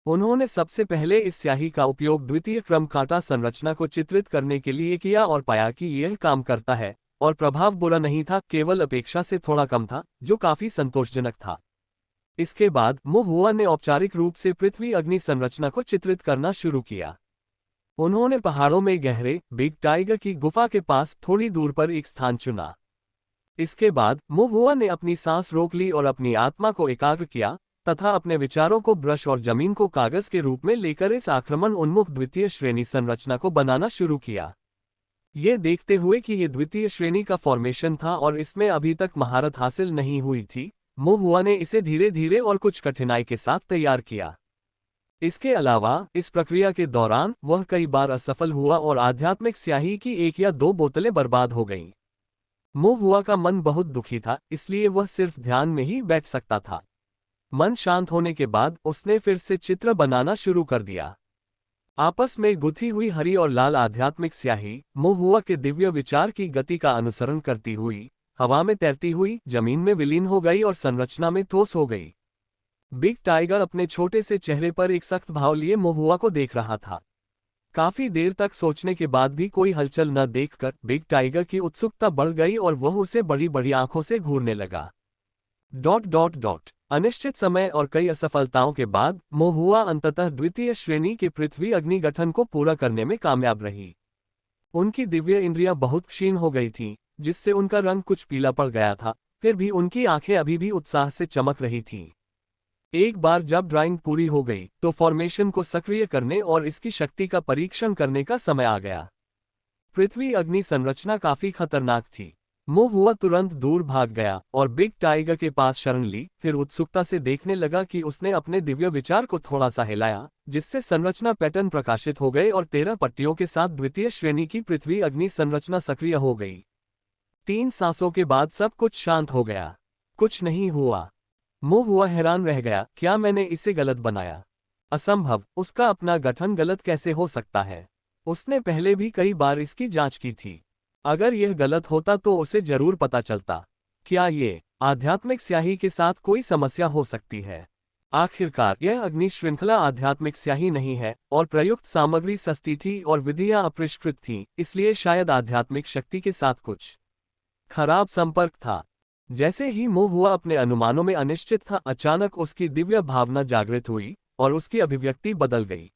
उन्होंने सबसे पहले इस स्याही का उपयोग द्वितीय क्रम कांटा संरचना को चित्रित करने के लिए किया और पाया कि यह काम करता है, और प्रभाव बुरा नहीं था, केवल अपेक्षा से थोड़ा कम था, जो काफी संतोषजनक था। इसके बाद मोहुआ ने औपचारिक रूप से पृथ्वी अग्नि संरचना को चित्रित करना शुरू किया। उन्होंने पहाड़ों में गहरे बिग टाइगर की गुफा के पास थोड़ी दूर पर एक स्थान चुना। इसके बाद मोहुआ ने अपनी सांस रोक ली और अपनी आत्मा को एकाग्र किया तथा अपने विचारों को ब्रश और जमीन को कागज के रूप में लेकर इस आक्रमण उन्मुख द्वितीय श्रेणी संरचना को बनाना शुरू किया। ये देखते हुए कि ये द्वितीय श्रेणी का फॉर्मेशन था और इसमें अभी तक महारत हासिल नहीं हुई थी, मोहुआ ने इसे धीरे धीरे और कुछ कठिनाई के साथ तैयार किया। इसके अलावा इस प्रक्रिया के दौरान वह कई बार असफल हुआ और आध्यात्मिक स्याही की 1 या 2 बोतलें बर्बाद हो गईं। मोहुआ का मन बहुत दुखी था, इसलिए वह सिर्फ ध्यान में ही बैठ सकता था। मन शांत होने के बाद उसने फिर से चित्र बनाना शुरू कर दिया। आपस में गुथी हुई हरी और लाल आध्यात्मिक स्याही मोहुआ के दिव्य विचार की गति का अनुसरण करती हुई हवा में तैरती हुई जमीन में विलीन हो गई और संरचना में ठोस हो गई। बिग टाइगर अपने छोटे से चेहरे पर एक सख्त भाव लिए मोहुआ को देख रहा था। काफी देर तक सोचने के बाद भी कोई हलचल न देखकर बिग टाइगर की उत्सुकता बढ़ गई और वह उसे बड़ी बड़ी आंखों से घूरने लगा। ... अनिश्चित समय और कई असफलताओं के बाद मोहुआ अंततः द्वितीय श्रेणी के पृथ्वी अग्नि गठन को पूरा करने में कामयाब रही। उनकी दिव्य इंद्रियां बहुत क्षीण हो गई थीं, जिससे उनका रंग कुछ पीला पड़ गया था, फिर भी उनकी आंखें अभी भी उत्साह से चमक रही थीं। एक बार जब ड्राइंग पूरी हो गई तो फॉर्मेशन को सक्रिय करने और इसकी शक्ति का परीक्षण करने का समय आ गया। पृथ्वी अग्नि संरचना काफी खतरनाक थी। मोहुआ तुरंत दूर भाग गया और बिग टाइगर के पास शरण ली, फिर उत्सुकता से देखने लगा कि उसने अपने दिव्य विचार को थोड़ा सा हिलाया, जिससे संरचना पैटर्न प्रकाशित हो गए और 13 पट्टियों के साथ द्वितीय श्रेणी की पृथ्वी अग्नि संरचना सक्रिय हो गई। 3 सांसों के बाद सब कुछ शांत हो गया। कुछ नहीं हुआ। मोहुआ हैरान रह गया, क्या मैंने इसे गलत बनाया? असंभव, उसका अपना गठन गलत कैसे हो सकता है? उसने पहले भी कई बार इसकी जांच की थी। अगर यह गलत होता तो उसे जरूर पता चलता। क्या ये आध्यात्मिक स्याही के साथ कोई समस्या हो सकती है? आखिरकार यह अग्नि श्रृंखला आध्यात्मिक स्याही नहीं है और प्रयुक्त सामग्री सस्ती थी और विधियां अपरिष्कृत थीं, इसलिए शायद आध्यात्मिक शक्ति के साथ कुछ खराब संपर्क था। जैसे ही मोहुआ अपने अनुमानों में अनिश्चित था, अचानक उसकी दिव्य भावना जागृत हुई और उसकी अभिव्यक्ति बदल गई।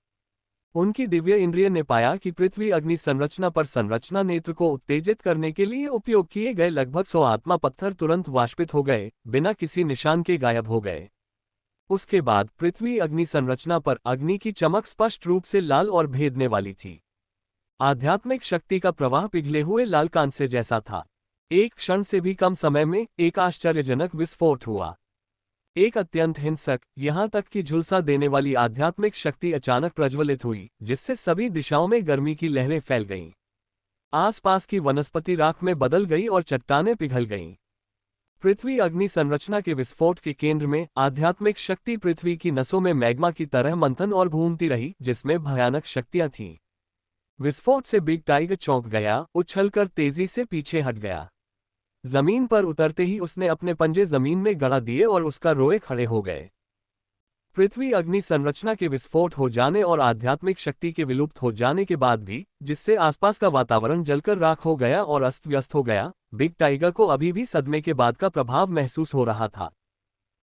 उनकी दिव्य इंद्रिय ने पाया कि पृथ्वी अग्नि संरचना पर संरचना नेत्र को उत्तेजित करने के लिए उपयोग किए गए लगभग 100 आत्मा पत्थर तुरंत वाष्पित हो गए, बिना किसी निशान के गायब हो गए। उसके बाद पृथ्वी अग्नि संरचना पर अग्नि की चमक स्पष्ट रूप से लाल और भेदने वाली थी। आध्यात्मिक शक्ति का प्रवाह पिघले हुए लाल कांस्य जैसा था। एक क्षण से भी कम समय में एक आश्चर्यजनक विस्फोट हुआ। एक अत्यंत हिंसक, यहां तक कि झुलसा देने वाली आध्यात्मिक शक्ति अचानक प्रज्वलित हुई, जिससे सभी दिशाओं में गर्मी की लहरें फैल गईं। आसपास की वनस्पति राख में बदल गई और चट्टानें पिघल गईं। पृथ्वी अग्नि संरचना के विस्फोट के केंद्र में आध्यात्मिक शक्ति पृथ्वी की नसों में मैग्मा की तरह मंथन और घूमती रही, जिसमें भयानक शक्तियां थीं। विस्फोट से बिग टाइगर चौंक गया, उछलकर तेजी से पीछे हट गया। जमीन पर उतरते ही उसने अपने पंजे जमीन में गड़ा दिए और उसका रोए खड़े हो गए। पृथ्वी अग्नि संरचना के विस्फोट हो जाने और आध्यात्मिक शक्ति के विलुप्त हो जाने के बाद भी, जिससे आसपास का वातावरण जलकर राख हो गया और अस्त व्यस्त हो गया, बिग टाइगर को अभी भी सदमे के बाद का प्रभाव महसूस हो रहा था।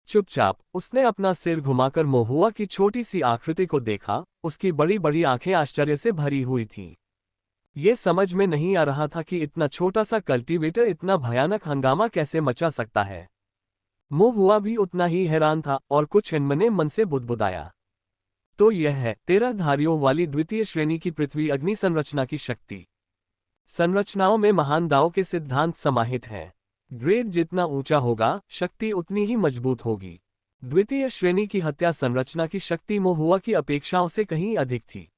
चुपचाप उसने अपना सिर घुमाकर मोहुआ की छोटी सी आकृति को देखा। उसकी बड़ी बड़ी आंखें आश्चर्य से भरी हुई थीं। ये समझ में नहीं आ रहा था कि इतना छोटा सा कल्टीवेटर इतना भयानक हंगामा कैसे मचा सकता है। मोहुआ भी उतना ही हैरान था और कुछ अनमने मन से बुदबुदाया, तो यह है 13 धारियों वाली द्वितीय श्रेणी की पृथ्वी अग्नि संरचना की शक्ति। संरचनाओं में महान दाओ के सिद्धांत समाहित हैं। ग्रेड जितना ऊंचा होगा, शक्ति उतनी ही मजबूत होगी। द्वितीय श्रेणी की हत्या संरचना की शक्ति मोहुआ की अपेक्षाओं से कहीं अधिक थी।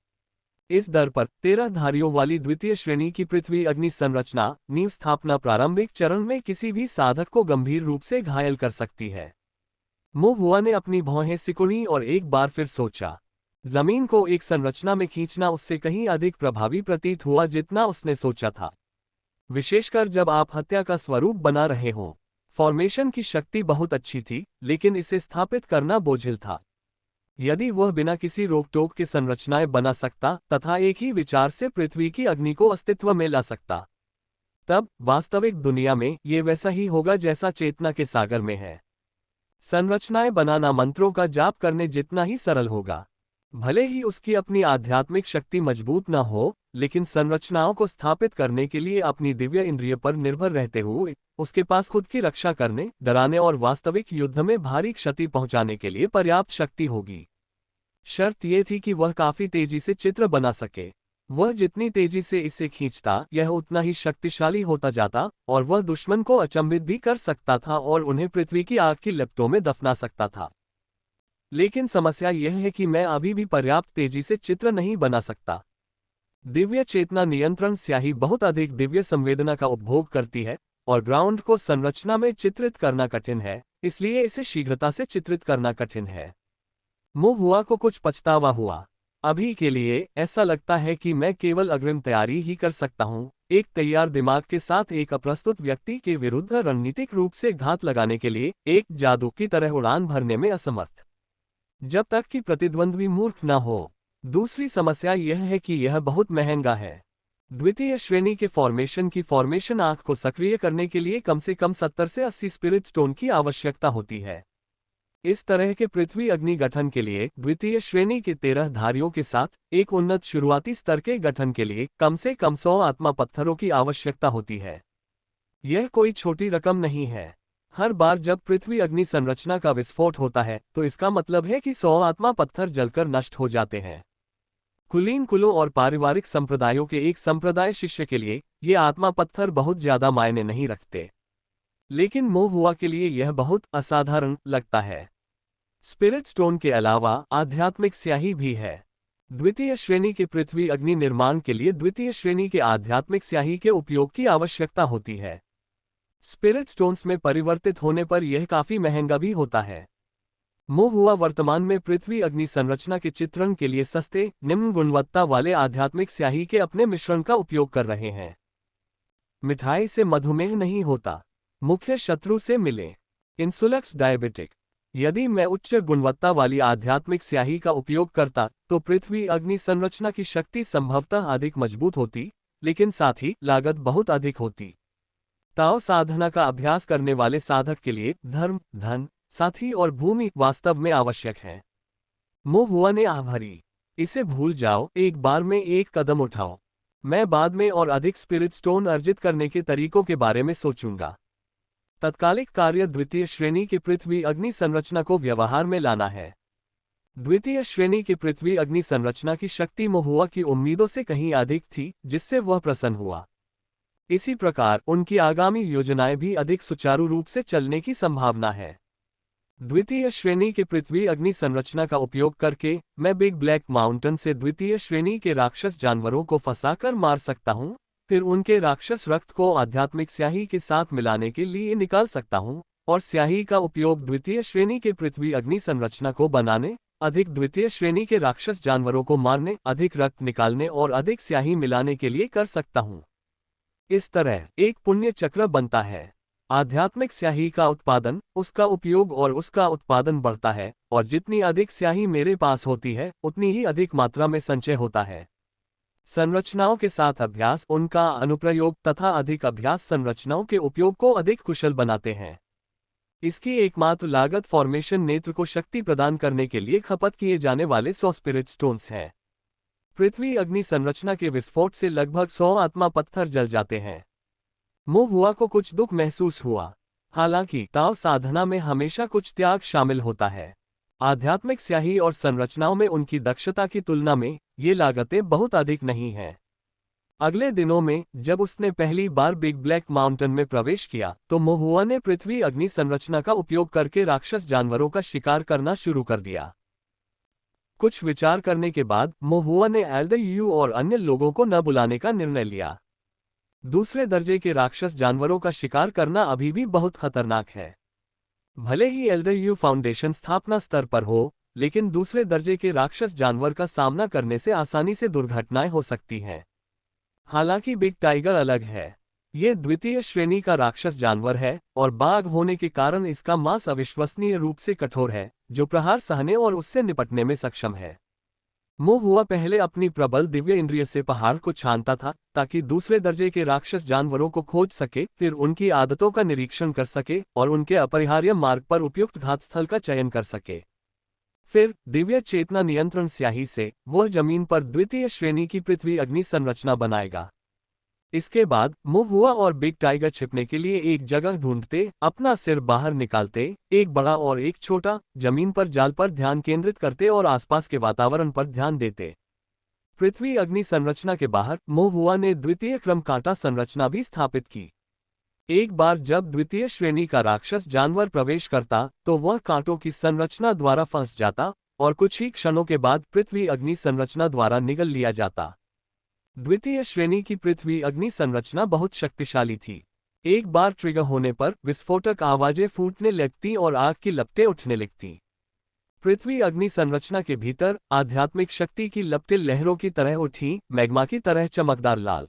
इस दर पर 13 धारियों वाली द्वितीय श्रेणी की पृथ्वी अग्नि संरचना नींव स्थापना प्रारंभिक चरण में किसी भी साधक को गंभीर रूप से घायल कर सकती है। मोहुआ ने अपनी भौहें सिकुड़ी और एक बार फिर सोचा। जमीन को एक संरचना में खींचना उससे कहीं अधिक प्रभावी प्रतीत हुआ जितना उसने सोचा था, विशेषकर जब आप हत्या का स्वरूप बना रहे हों। फॉर्मेशन की शक्ति बहुत अच्छी थी, लेकिन इसे स्थापित करना बोझिल था। यदि वह बिना किसी रोक टोक के संरचनाएं बना सकता तथा एक ही विचार से पृथ्वी की अग्नि को अस्तित्व में ला सकता, तब वास्तविक दुनिया में ये वैसा ही होगा जैसा चेतना के सागर में है। संरचनाएं बनाना मंत्रों का जाप करने जितना ही सरल होगा। भले ही उसकी अपनी आध्यात्मिक शक्ति मजबूत न हो, लेकिन संरचनाओं को स्थापित करने के लिए अपनी दिव्य इंद्रिय पर निर्भर रहते हुए उसके पास खुद की रक्षा करने, डराने और वास्तविक युद्ध में भारी क्षति पहुंचाने के लिए पर्याप्त शक्ति होगी। शर्त यह थी कि वह काफी तेजी से चित्र बना सके। वह जितनी तेजी से इसे खींचता, यह उतना ही शक्तिशाली होता जाता और वह दुश्मन को अचंभित भी कर सकता था और उन्हें पृथ्वी की आग की लपटों में दफना सकता था। लेकिन समस्या यह है कि मैं अभी भी पर्याप्त तेजी से चित्र नहीं बना सकता। दिव्य चेतना नियंत्रण स्याही बहुत अधिक दिव्य संवेदना का उपभोग करती है और ग्राउंड को संरचना में चित्रित करना कठिन है, इसलिए इसे शीघ्रता से चित्रित करना कठिन है। मोहुआ को कुछ पछतावा हुआ। अभी के लिए ऐसा लगता है कि मैं केवल अग्रिम तैयारी ही कर सकता हूं, एक तैयार दिमाग के साथ एक अप्रस्तुत व्यक्ति के विरुद्ध रणनीतिक रूप से घात लगाने के लिए एक जादू की तरह उड़ान भरने में असमर्थ, जब तक कि प्रतिद्वंद्वी मूर्ख न हो। दूसरी समस्या यह है कि यह बहुत महंगा है। द्वितीय श्रेणी के फॉर्मेशन आंख को सक्रिय करने के लिए कम से कम 70 से 80 स्पिरिट स्टोन की आवश्यकता होती है। इस तरह के पृथ्वी अग्नि गठन के लिए द्वितीय श्रेणी के 13 धारियों के साथ एक उन्नत शुरुआती स्तर के गठन के लिए कम से कम 100 आत्मा पत्थरों की आवश्यकता होती है। यह कोई छोटी रकम नहीं है। हर बार जब पृथ्वी अग्नि संरचना का विस्फोट होता है, तो इसका मतलब है कि 100 आत्मा पत्थर जलकर नष्ट हो जाते हैं। कुलीन कुलों और पारिवारिक संप्रदायों के एक संप्रदाय शिष्य के लिए ये आत्मा पत्थर बहुत ज्यादा मायने नहीं रखते, लेकिन मोहुआ के लिए यह बहुत असाधारण लगता है। स्पिरिट स्टोन के अलावा आध्यात्मिक स्याही भी है। द्वितीय श्रेणी के पृथ्वी अग्नि निर्माण के लिए द्वितीय श्रेणी के आध्यात्मिक स्याही के उपयोग की आवश्यकता होती है। स्पिरिट स्टोन्स में परिवर्तित होने पर यह काफी महंगा भी होता है। मोहुआ वर्तमान में पृथ्वी अग्नि संरचना के चित्रण के लिए सस्ते, निम्न गुणवत्ता वाले आध्यात्मिक स्याही के अपने मिश्रण का उपयोग कर रहे हैं। मिठाई से मधुमेह नहीं होता। मुख्य शत्रु से मिले। इंसुलक्स डायबिटिक। यदि मैं उच्च गुणवत्ता वाली आध्यात्मिक स्याही का उपयोग करता तो पृथ्वी अग्नि संरचना की शक्ति संभवतः अधिक मजबूत होती, लेकिन साथ ही लागत बहुत अधिक होती। ताओ साधना का अभ्यास करने वाले साधक के लिए धर्म, धन, साथी और भूमि वास्तव में आवश्यक है। मोहुआ ने आभारी। इसे भूल जाओ, एक बार में एक कदम उठाओ। मैं बाद में और अधिक स्पिरिट स्टोन अर्जित करने के तरीकों के बारे में सोचूंगा। तत्कालिक कार्य द्वितीय श्रेणी की पृथ्वी अग्नि संरचना को व्यवहार में लाना है। द्वितीय श्रेणी की पृथ्वी अग्नि संरचना की शक्ति मोहुआ की उम्मीदों से कहीं अधिक थी, जिससे वह प्रसन्न हुआ। इसी प्रकार उनकी आगामी योजनाएं भी अधिक सुचारू रूप से चलने की संभावना है। द्वितीय श्रेणी के पृथ्वी अग्नि संरचना का उपयोग करके मैं बिग ब्लैक माउंटेन से द्वितीय श्रेणी के राक्षस जानवरों को फंसाकर मार सकता हूं, फिर उनके राक्षस रक्त को आध्यात्मिक स्याही के साथ मिलाने के लिए निकाल सकता हूं, और स्याही का उपयोग द्वितीय श्रेणी के पृथ्वी अग्नि संरचना को बनाने, अधिक द्वितीय श्रेणी के राक्षस जानवरों को मारने, अधिक रक्त निकालने और अधिक स्याही मिलाने के लिए कर सकता हूं। इस तरह एक पुण्य चक्र बनता है। आध्यात्मिक स्याही का उत्पादन, उसका उपयोग और उसका उत्पादन बढ़ता है, और जितनी अधिक स्याही मेरे पास होती है उतनी ही अधिक मात्रा में संचय होता है। संरचनाओं के साथ अभ्यास उनका अनुप्रयोग तथा अधिक अभ्यास संरचनाओं के उपयोग को अधिक कुशल बनाते हैं। इसकी एकमात्र लागत फॉर्मेशन नेत्र को शक्ति प्रदान करने के लिए खपत किए जाने वाले 100 स्पिरिट स्टोन्स है। पृथ्वी अग्नि संरचना के विस्फोट से लगभग 100 आत्मा पत्थर जल जाते हैं। मोहुआ को कुछ दुख महसूस हुआ। हालांकि ताओ साधना में हमेशा कुछ त्याग शामिल होता है। आध्यात्मिक स्याही और संरचनाओं में उनकी दक्षता की तुलना में ये लागतें बहुत अधिक नहीं हैं। अगले दिनों में जब उसने पहली बार बिग ब्लैक माउंटेन में प्रवेश किया तो मोहुआ ने पृथ्वी अग्नि संरचना का उपयोग करके राक्षस जानवरों का शिकार करना शुरू कर दिया। कुछ विचार करने के बाद मोहुआ ने एल्डरयू और अन्य लोगों को न बुलाने का निर्णय लिया। दूसरे दर्जे के राक्षस जानवरों का शिकार करना अभी भी बहुत खतरनाक है। भले ही एल्डरयू फाउंडेशन स्थापना स्तर पर हो, लेकिन दूसरे दर्जे के राक्षस जानवर का सामना करने से आसानी से दुर्घटनाएं हो सकती हैं। हालांकि बिग टाइगर अलग है। ये द्वितीय श्रेणी का राक्षस जानवर है और बाघ होने के कारण इसका मांस अविश्वसनीय रूप से कठोर है, जो प्रहार सहने और उससे निपटने में सक्षम है। मोहुआ पहले अपनी प्रबल दिव्य इंद्रिय से पहाड़ को छानता था ताकि दूसरे दर्जे के राक्षस जानवरों को खोज सके, फिर उनकी आदतों का निरीक्षण कर सके और उनके अपरिहार्य मार्ग पर उपयुक्त घातस्थल का चयन कर सके। फिर दिव्य चेतना नियंत्रण स्याही से वह जमीन पर द्वितीय श्रेणी की पृथ्वी अग्नि संरचना बनाएगा। इसके बाद मोहुआ और बिग टाइगर छिपने के लिए एक जगह ढूंढते, अपना सिर बाहर निकालते, एक बड़ा और एक छोटा, जमीन पर जाल पर ध्यान केंद्रित करते और आसपास के वातावरण पर ध्यान देते। पृथ्वी अग्नि संरचना के बाहर मोहुआ ने द्वितीय क्रम कांटा संरचना भी स्थापित की। एक बार जब द्वितीय श्रेणी का राक्षस जानवर प्रवेश करता तो वह कांटों की संरचना द्वारा फंस जाता और कुछ ही क्षणों के बाद पृथ्वी अग्नि संरचना द्वारा निगल लिया जाता। द्वितीय श्रेणी की पृथ्वी अग्नि संरचना बहुत शक्तिशाली थी। एक बार ट्रिगर होने पर विस्फोटक आवाजें फूटने लगती और आग की लपटें उठने लगती। पृथ्वी अग्नि संरचना के भीतर आध्यात्मिक शक्ति की लपटें लहरों की तरह उठी, मैग्मा की तरह चमकदार लाल।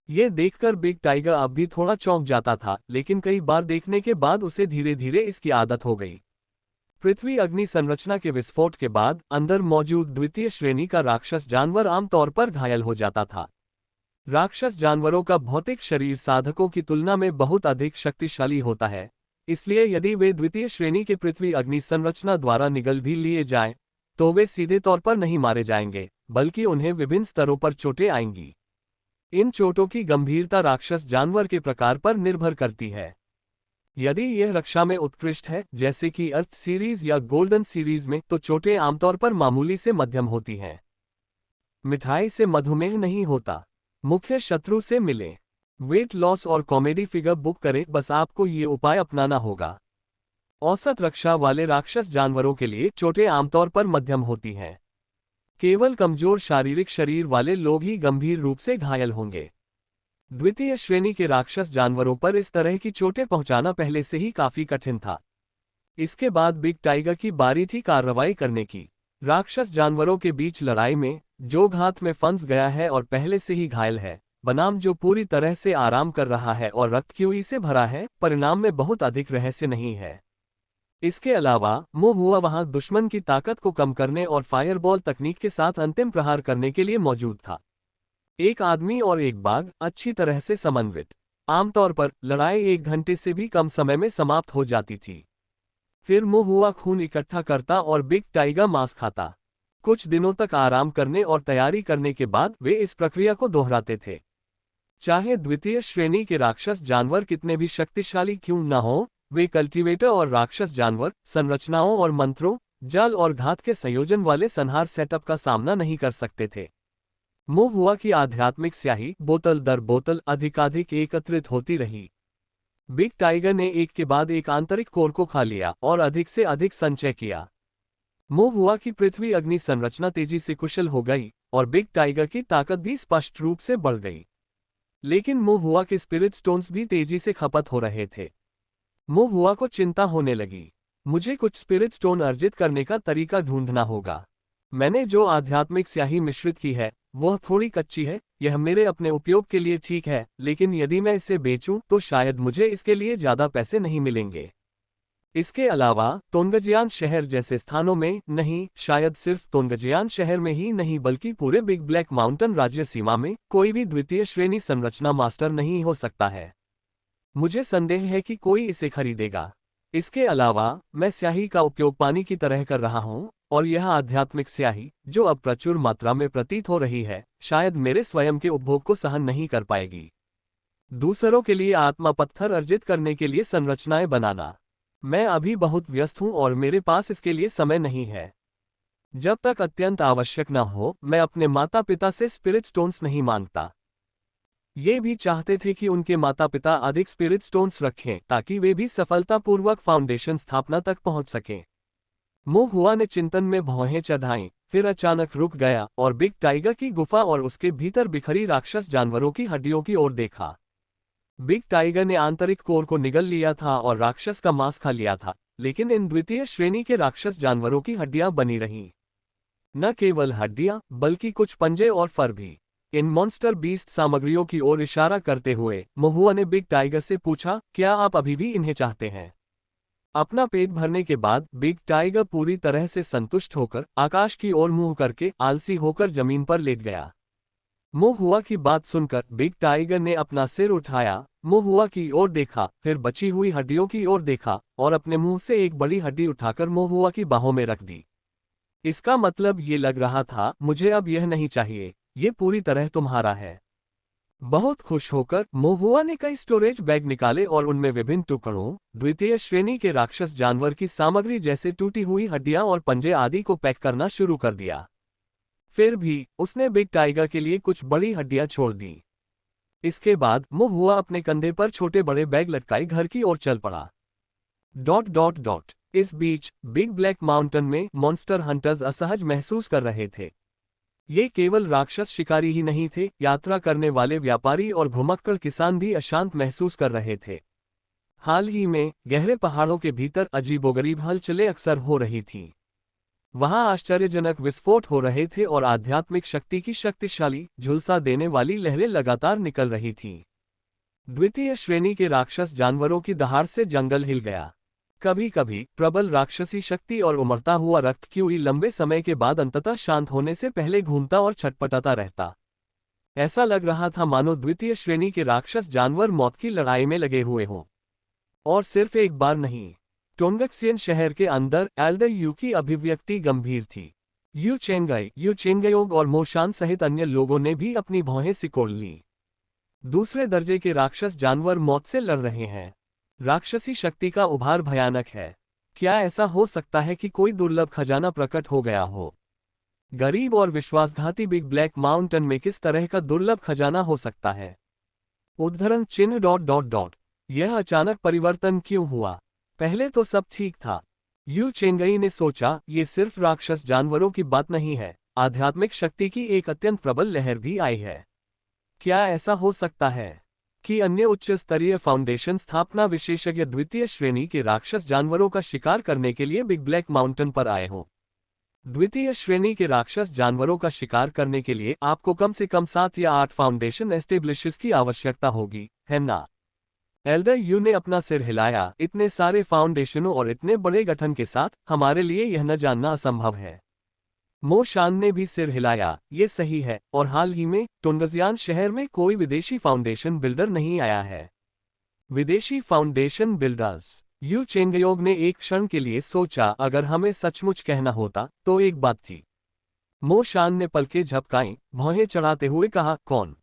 ये देखकर बिग टाइगर अब भी थोड़ा चौंक जाता था, लेकिन कई बार देखने के बाद उसे धीरे धीरे इसकी आदत हो गई। पृथ्वी अग्नि संरचना के विस्फोट के बाद अंदर मौजूद द्वितीय श्रेणी का राक्षस जानवर आमतौर पर घायल हो जाता था। राक्षस जानवरों का भौतिक शरीर साधकों की तुलना में बहुत अधिक शक्तिशाली होता है, इसलिए यदि वे द्वितीय श्रेणी के पृथ्वी अग्नि संरचना द्वारा निगल भी लिए जाएं, तो वे सीधे तौर पर नहीं मारे जाएंगे, बल्कि उन्हें विभिन्न स्तरों पर चोटें आएंगी। इन चोटों की गंभीरता राक्षस जानवर के प्रकार पर निर्भर करती है। यदि यह रक्षा में उत्कृष्ट है, जैसे कि अर्थ सीरीज या गोल्डन सीरीज में, तो चोटें आमतौर पर मामूली से मध्यम होती हैं। मिठाई से मधुमेह नहीं होता। मुख्य शत्रु से मिलें। वेट लॉस और कॉमेडी फिगर बुक करें, बस आपको ये उपाय अपनाना होगा। औसत रक्षा वाले राक्षस जानवरों के लिए चोटें आमतौर पर मध्यम होती हैं। केवल कमजोर शारीरिक शरीर वाले लोग ही गंभीर रूप से घायल होंगे। द्वितीय श्रेणी के राक्षस जानवरों पर इस तरह की चोटें पहुंचाना पहले से ही काफी कठिन था। इसके बाद बिग टाइगर की बारी थी कार्रवाई करने की। राक्षस जानवरों के बीच लड़ाई में जो घात में फंस गया है और पहले से ही घायल है, बनाम जो पूरी तरह से आराम कर रहा है और रक्त क्यूई से भरा है, परिणाम में बहुत अधिक रहस्य नहीं है। इसके अलावा मोहुआ वहां दुश्मन की ताकत को कम करने और फायरबॉल तकनीक के साथ अंतिम प्रहार करने के लिए मौजूद था। एक आदमी और एक बाघ अच्छी तरह से समन्वित। आमतौर पर लड़ाई 1 घंटे से भी कम समय में समाप्त हो जाती थी। फिर मोहुआ खून इकट्ठा करता और बिग टाइगर मांस खाता। कुछ दिनों तक आराम करने और तैयारी करने के बाद वे इस प्रक्रिया को दोहराते थे। चाहे द्वितीय श्रेणी के राक्षस जानवर कितने भी शक्तिशाली क्यों न हो, वे कल्टीवेटर और राक्षस जानवर संरचनाओं और मंत्रों, जल और घात के संयोजन वाले संहार सेटअप का सामना नहीं कर सकते थे। मोहुआ की आध्यात्मिक स्याही बोतल दर बोतल अधिकाधिक एकत्रित होती रही। बिग टाइगर ने एक के बाद एक आंतरिक कोर को खा लिया और अधिक से अधिक संचय किया। मोहुआ की पृथ्वी अग्नि संरचना तेजी से कुशल हो गई और बिग टाइगर की ताकत भी स्पष्ट रूप से बढ़ गई। लेकिन मोहुआ के स्पिरिट स्टोन्स भी तेजी से खपत हो रहे थे। मोहुआ को चिंता होने लगी। मुझे कुछ स्पिरिट स्टोन अर्जित करने का तरीका ढूंढना होगा। मैंने जो आध्यात्मिक स्याही मिश्रित की है वह थोड़ी कच्ची है। यह मेरे अपने उपयोग के लिए ठीक है, लेकिन यदि मैं इसे बेचूं तो शायद मुझे इसके लिए ज्यादा पैसे नहीं मिलेंगे। इसके अलावा तोंगजियान शहर जैसे स्थानों में नहीं, शायद सिर्फ तोंगजियान शहर में ही नहीं बल्कि पूरे बिग ब्लैक माउंटेन राज्य सीमा में कोई भी द्वितीय श्रेणी संरचना मास्टर नहीं हो सकता है। मुझे संदेह है कि कोई इसे खरीदेगा। इसके अलावा मैं स्याही का उपयोग पानी की तरह कर रहा हूं, और यह आध्यात्मिक स्याही जो अब प्रचुर मात्रा में प्रतीत हो रही है, शायद मेरे स्वयं के उपभोग को सहन नहीं कर पाएगी। दूसरों के लिए आत्मा पत्थर अर्जित करने के लिए संरचनाएं बनाना। मैं अभी बहुत व्यस्त हूं और मेरे पास इसके लिए समय नहीं है। जब तक अत्यंत आवश्यक न हो, मैं अपने माता पिता से स्पिरिट स्टोन्स नहीं मांगता। ये भी चाहते थे कि उनके माता पिता अधिक स्पिरिट स्टोन्स रखें ताकि वे भी सफलतापूर्वक फाउंडेशन स्थापना तक पहुंच सकें। मोहुआ ने चिंतन में भौहें चढ़ाईं, फिर अचानक रुक गया और बिग टाइगर की गुफा और उसके भीतर बिखरी राक्षस जानवरों की हड्डियों की ओर देखा। बिग टाइगर ने आंतरिक कोर को निगल लिया था और राक्षस का मांस खा लिया था, लेकिन इन द्वितीय श्रेणी के राक्षस जानवरों की हड्डियां बनी रहीं। न केवल हड्डियां, बल्कि कुछ पंजे और फर भी। इन मॉन्स्टर बीस्ट सामग्रियों की ओर इशारा करते हुए मोहुआ ने बिग टाइगर से पूछा, क्या आप अभी भी इन्हें चाहते हैं? अपना पेट भरने के बाद बिग टाइगर पूरी तरह से संतुष्ट होकर आकाश की ओर मुंह करके आलसी होकर जमीन पर लेट गया। मोहुआ की बात सुनकर बिग टाइगर ने अपना सिर उठाया, मोहुआ की ओर देखा, फिर बची हुई हड्डियों की ओर देखा और अपने मुंह से एक बड़ी हड्डी उठाकर मोहुआ की बाहों में रख दी। इसका मतलब ये लग रहा था, मुझे अब यह नहीं चाहिए, ये पूरी तरह तुम्हारा है। बहुत खुश होकर मोहुआ ने कई स्टोरेज बैग निकाले और उनमें विभिन्न टुकड़ों, द्वितीय श्रेणी के राक्षस जानवर की सामग्री जैसे टूटी हुई हड्डियां और पंजे आदि को पैक करना शुरू कर दिया। फिर भी उसने बिग टाइगर के लिए कुछ बड़ी हड्डियां छोड़ दी। इसके बाद मोहुआ अपने कंधे पर छोटे बड़े बैग लटकाए घर की ओर चल पड़ा। इस बीच बिग ब्लैक माउंटेन में मॉन्स्टर हंटर्स असहज महसूस कर रहे थे। ये केवल राक्षस शिकारी ही नहीं थे, यात्रा करने वाले व्यापारी और घुमक्कड़ किसान भी अशांत महसूस कर रहे थे। हाल ही में गहरे पहाड़ों के भीतर अजीबोगरीब हलचलें अक्सर हो रही थीं। वहां आश्चर्यजनक विस्फोट हो रहे थे और आध्यात्मिक शक्ति की शक्तिशाली, झुलसा देने वाली लहरें लगातार निकल रही थीं। द्वितीय श्रेणी के राक्षस जानवरों की दहाड़ से जंगल हिल गया। कभी कभी प्रबल राक्षसी शक्ति और उमड़ता हुआ रक्त क्यूई लंबे समय के बाद अंततः शांत होने से पहले घूमता और छटपटाता रहता। ऐसा लग रहा था मानो द्वितीय श्रेणी के राक्षस जानवर मौत की लड़ाई में लगे हुए हों। और सिर्फ एक बार नहीं। टोंगक्सियन शहर के अंदर एल्डर यू की अभिव्यक्ति गंभीर थी। यू चेंगयोग और मोशान सहित अन्य लोगों ने भी अपनी भौहें सिकोड़ ली। दूसरे दर्जे के राक्षस जानवर मौत से लड़ रहे हैं। राक्षसी शक्ति का उभार भयानक है। क्या ऐसा हो सकता है कि कोई दुर्लभ खजाना प्रकट हो गया हो? गरीब और विश्वासघाती बिग ब्लैक माउंटेन में किस तरह का दुर्लभ खजाना हो सकता है? उद्धरण चिन्ह डॉट डॉट डॉट। यह अचानक परिवर्तन क्यों हुआ? पहले तो सब ठीक था। यू चेंगई ने सोचा, ये सिर्फ राक्षस जानवरों की बात नहीं है, आध्यात्मिक शक्ति की एक अत्यंत प्रबल लहर भी आई है। क्या ऐसा हो सकता है कि अन्य उच्च स्तरीय फाउंडेशन स्थापना विशेषज्ञ द्वितीय श्रेणी के राक्षस जानवरों का शिकार करने के लिए बिग ब्लैक माउंटेन पर आए हों? द्वितीय श्रेणी के राक्षस जानवरों का शिकार करने के लिए आपको कम से कम 7 या 8 फाउंडेशन एस्टेब्लिशेस की आवश्यकता होगी, है ना? एल्डर यू ने अपना सिर हिलाया। इतने सारे फाउंडेशनों और इतने बड़े गठन के साथ हमारे लिए यह न जानना असंभव है। मो शान ने भी सिर हिलाया। ये सही है, और हाल ही में टुंगजियान शहर में कोई विदेशी फाउंडेशन बिल्डर नहीं आया है। विदेशी फाउंडेशन बिल्डर्स? यू चेंगयोग ने एक क्षण के लिए सोचा, अगर हमें सचमुच कहना होता तो एक बात थी। मो शान ने पलकें झपकाईं, भौहें चढ़ाते हुए कहा, कौन?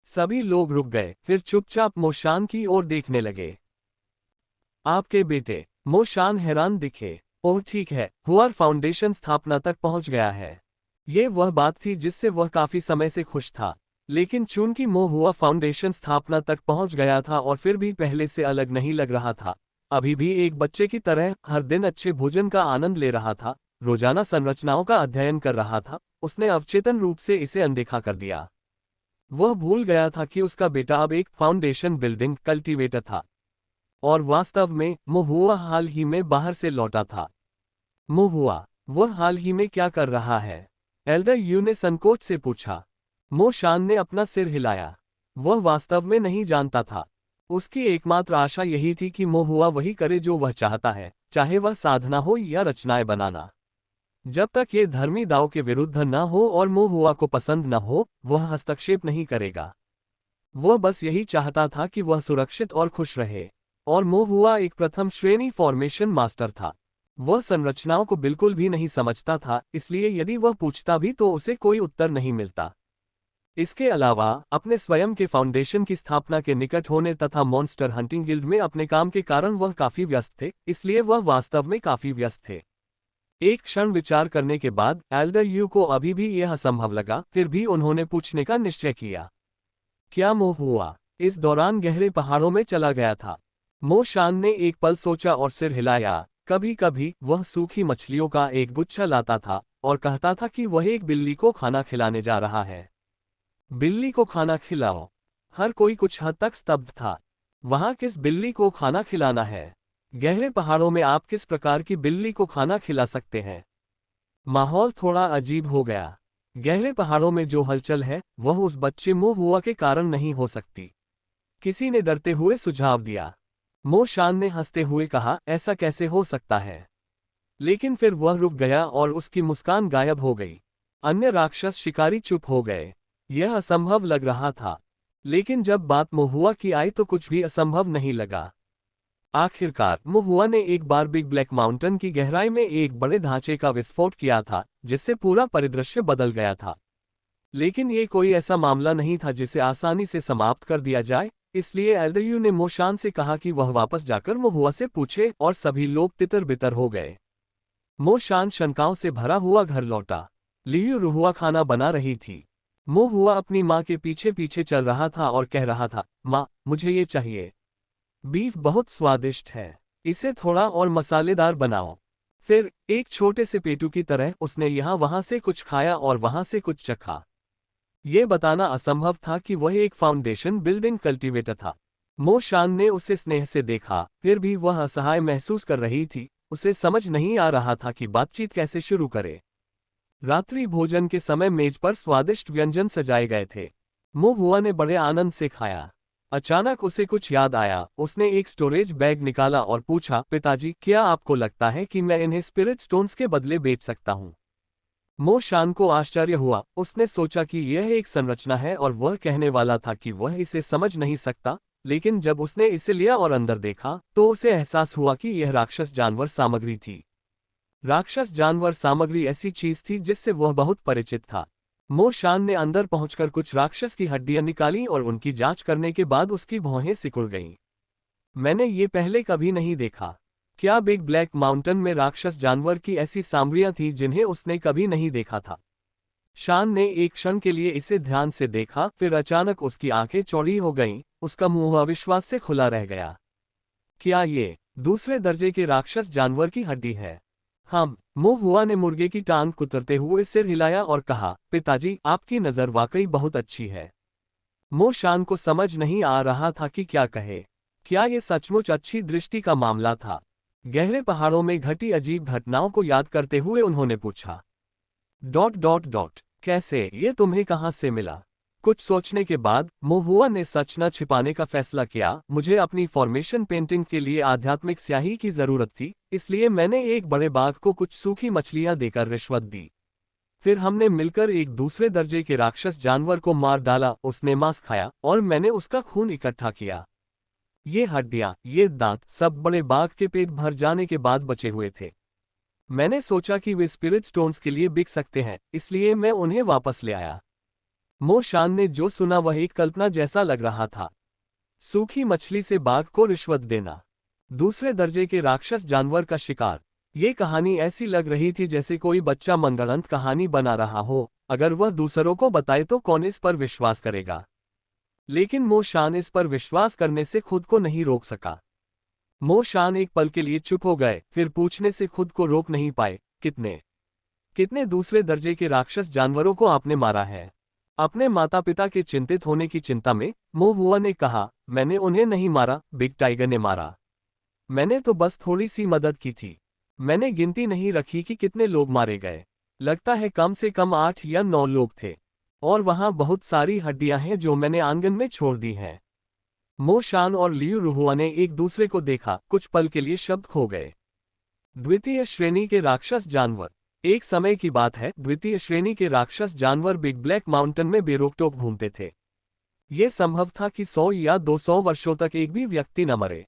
सभी लोग रुक गए, फिर चुपचाप मो शान की ओर देखने लगे। आपके बेटे। मो शान हैरान दिखे। ओह ठीक है, हुआर फाउंडेशन स्थापना तक पहुंच गया है। ये वह बात थी जिससे वह काफी समय से खुश था। लेकिन चूंकि मो हुआ फाउंडेशन स्थापना तक पहुंच गया था और फिर भी पहले से अलग नहीं लग रहा था, अभी भी एक बच्चे की तरह हर दिन अच्छे भोजन का आनंद ले रहा था, रोजाना संरचनाओं का अध्ययन कर रहा था, उसने अवचेतन रूप से इसे अनदेखा कर दिया। वह भूल गया था कि उसका बेटा अब एक फाउंडेशन बिल्डिंग कल्टीवेटर था। और वास्तव में मुहुआ हाल ही में बाहर से लौटा था। मुहुआ, वह हाल ही में क्या कर रहा है? एल्डर यू ने संकोच से पूछा। मो शान ने अपना सिर हिलाया। वह वास्तव में नहीं जानता था। उसकी एकमात्र आशा यही थी कि मुहुआ वही करे जो वह चाहता है, चाहे वह साधना हो या रचनाएं बनाना। जब तक ये धर्मी दाव के विरुद्ध न हो और मुहुआ को पसंद न हो, वह हस्तक्षेप नहीं करेगा। वह बस यही चाहता था कि वह सुरक्षित और खुश रहे। और मुहुआ एक प्रथम श्रेणी फॉर्मेशन मास्टर था। वह संरचनाओं को बिल्कुल भी नहीं समझता था, इसलिए यदि वह पूछता भी तो उसे कोई उत्तर नहीं मिलता। इसके अलावा अपने स्वयं के फाउंडेशन की स्थापना के निकट होने तथा मॉन्स्टर हंटिंग गिल्ड में अपने काम के कारण वह काफी व्यस्त थे, इसलिए वह वास्तव में काफी व्यस्त थे। एक क्षण विचार करने के बाद एल्डर यू को अभी भी यह असंभव लगा, फिर भी उन्होंने पूछने का निश्चय किया। क्या मुहुआ इस दौरान गहरे पहाड़ों में चला गया था? मो शान ने एक पल सोचा और सिर हिलाया। कभी कभी वह सूखी मछलियों का एक गुच्छा लाता था और कहता था कि वह एक बिल्ली को खाना खिलाने जा रहा है। बिल्ली को खाना खिलाओ? हर कोई कुछ हद तक स्तब्ध था। वहां किस बिल्ली को खाना खिलाना है? गहरे पहाड़ों में आप किस प्रकार की बिल्ली को खाना खिला सकते हैं? माहौल थोड़ा अजीब हो गया। गहरे पहाड़ों में जो हलचल है वह उस बच्चे मुहुआ के कारण नहीं हो सकती। किसी ने डरते हुए सुझाव दिया। मो शान ने हंसते हुए कहा, ऐसा कैसे हो सकता है? लेकिन फिर वह रुक गया और उसकी मुस्कान गायब हो गई। अन्य राक्षस शिकारी चुप हो गए। यह असंभव लग रहा था, लेकिन जब बात मुहुआ की आई तो कुछ भी असंभव नहीं लगा। आखिरकार मुहुआ ने एक बार बिग ब्लैक माउंटेन की गहराई में एक बड़े ढांचे का विस्फोट किया था, जिससे पूरा परिदृश्य बदल गया था। लेकिन ये कोई ऐसा मामला नहीं था जिसे आसानी से समाप्त कर दिया जाए, इसलिए एल्डरयू ने मो शान से कहा कि वह वापस जाकर मुहुआ से पूछे, और सभी लोग तितर बितर हो गए। मो शान शंकाओं से भरा हुआ घर लौटा। लियू रुहुआ खाना बना रही थी। मुहुआ अपनी माँ के पीछे पीछे चल रहा था और कह रहा था, माँ, मुझे ये चाहिए। बीफ बहुत स्वादिष्ट है, इसे थोड़ा और मसालेदार बनाओ। फिर एक छोटे से पेटू की तरह उसने यहाँ वहां से कुछ खाया और वहां से कुछ चखा। ये बताना असंभव था कि वह एक फाउंडेशन बिल्डिंग कल्टीवेटर था। मो शान ने उसे स्नेह से देखा, फिर भी वह असहाय महसूस कर रही थी। उसे समझ नहीं आ रहा था कि बातचीत कैसे शुरू करे। रात्रि भोजन के समय मेज पर स्वादिष्ट व्यंजन सजाए गए थे। मुहुआ ने बड़े आनंद से खाया। अचानक उसे कुछ याद आया। उसने एक स्टोरेज बैग निकाला और पूछा, पिताजी, क्या आपको लगता है कि मैं इन्हें स्पिरिट स्टोन्स के बदले बेच सकता हूँ? मो शान को आश्चर्य हुआ। उसने सोचा कि यह एक संरचना है और वह कहने वाला था कि वह इसे समझ नहीं सकता, लेकिन जब उसने इसे लिया और अंदर देखा तो उसे एहसास हुआ कि यह राक्षस जानवर सामग्री थी। राक्षस जानवर सामग्री ऐसी चीज थी जिससे वह बहुत परिचित था। मो शान ने अंदर पहुंचकर कुछ राक्षस की हड्डियां निकाली और उनकी जांच करने के बाद उसकी भौहें सिकुड़ गईं। मैंने ये पहले कभी नहीं देखा। क्या बिग ब्लैक माउंटेन में राक्षस जानवर की ऐसी सामग्रियां थी जिन्हें उसने कभी नहीं देखा था? शान ने एक क्षण के लिए इसे ध्यान से देखा, फिर अचानक उसकी आंखें चौड़ी हो गईं, उसका मुंह अविश्वास से खुला रह गया। क्या ये दूसरे दर्जे के राक्षस जानवर की हड्डी है? हम मोहुआ ने मुर्गे की टांग कुतरते हुए सिर हिलाया और कहा, पिताजी, आपकी नजर वाकई बहुत अच्छी है। मो शान को समझ नहीं आ रहा था कि क्या कहे। क्या ये सचमुच अच्छी दृष्टि का मामला था? गहरे पहाड़ों में घटी अजीब घटनाओं को याद करते हुए उन्होंने पूछा। कैसे? ये तुम्हें कहाँ से मिला? कुछ सोचने के बाद मोहुआ ने सच न छिपाने का फैसला किया। मुझे अपनी फॉर्मेशन पेंटिंग के लिए आध्यात्मिक स्याही की जरूरत थी, इसलिए मैंने एक बड़े बाघ को कुछ सूखी मछलियां देकर रिश्वत दी। फिर हमने मिलकर एक दूसरे दर्जे के राक्षस जानवर को मार डाला। उसने मांस खाया और मैंने उसका खून इकट्ठा किया। ये हड्डियां, ये दांत, सब बड़े बाघ के पेट भर जाने के बाद बचे हुए थे। मैंने सोचा कि वे स्पिरिट स्टोन्स के लिए बिक सकते हैं, इसलिए मैं उन्हें वापस ले आया। मो शान ने जो सुना वह एक कल्पना जैसा लग रहा था। सूखी मछली से बाघ को रिश्वत देना, दूसरे दर्जे के राक्षस जानवर का शिकार। ये कहानी ऐसी लग रही थी जैसे कोई बच्चा मंगलंत कहानी बना रहा हो। अगर वह दूसरों को बताए तो कौन इस पर विश्वास करेगा? लेकिन मो शान इस पर विश्वास करने से खुद को नहीं रोक सका। मो शान एक पल के लिए चुप हो गए, फिर पूछने से खुद को रोक नहीं पाए, कितने कितने दूसरे दर्जे के राक्षस जानवरों को आपने मारा है? अपने माता पिता के चिंतित होने की चिंता में मोहुआ ने कहा, मैंने उन्हें नहीं मारा, बिग टाइगर ने मारा। मैंने तो बस थोड़ी सी मदद की थी। मैंने गिनती नहीं रखी कि कितने लोग मारे गए। लगता है कम से कम 8 या 9 लोग थे। और वहां बहुत सारी हड्डियां हैं जो मैंने आंगन में छोड़ दी हैं। मो शान और लियू रुहुआ ने एक दूसरे को देखा, कुछ पल के लिए शब्द खो गए। द्वितीय श्रेणी के राक्षस जानवर। एक समय की बात है, द्वितीय श्रेणी के राक्षस जानवर बिग ब्लैक माउंटेन में बेरोकटोक घूमते थे। ये संभव था कि 100 या 200 वर्षों तक एक भी व्यक्ति न मरे।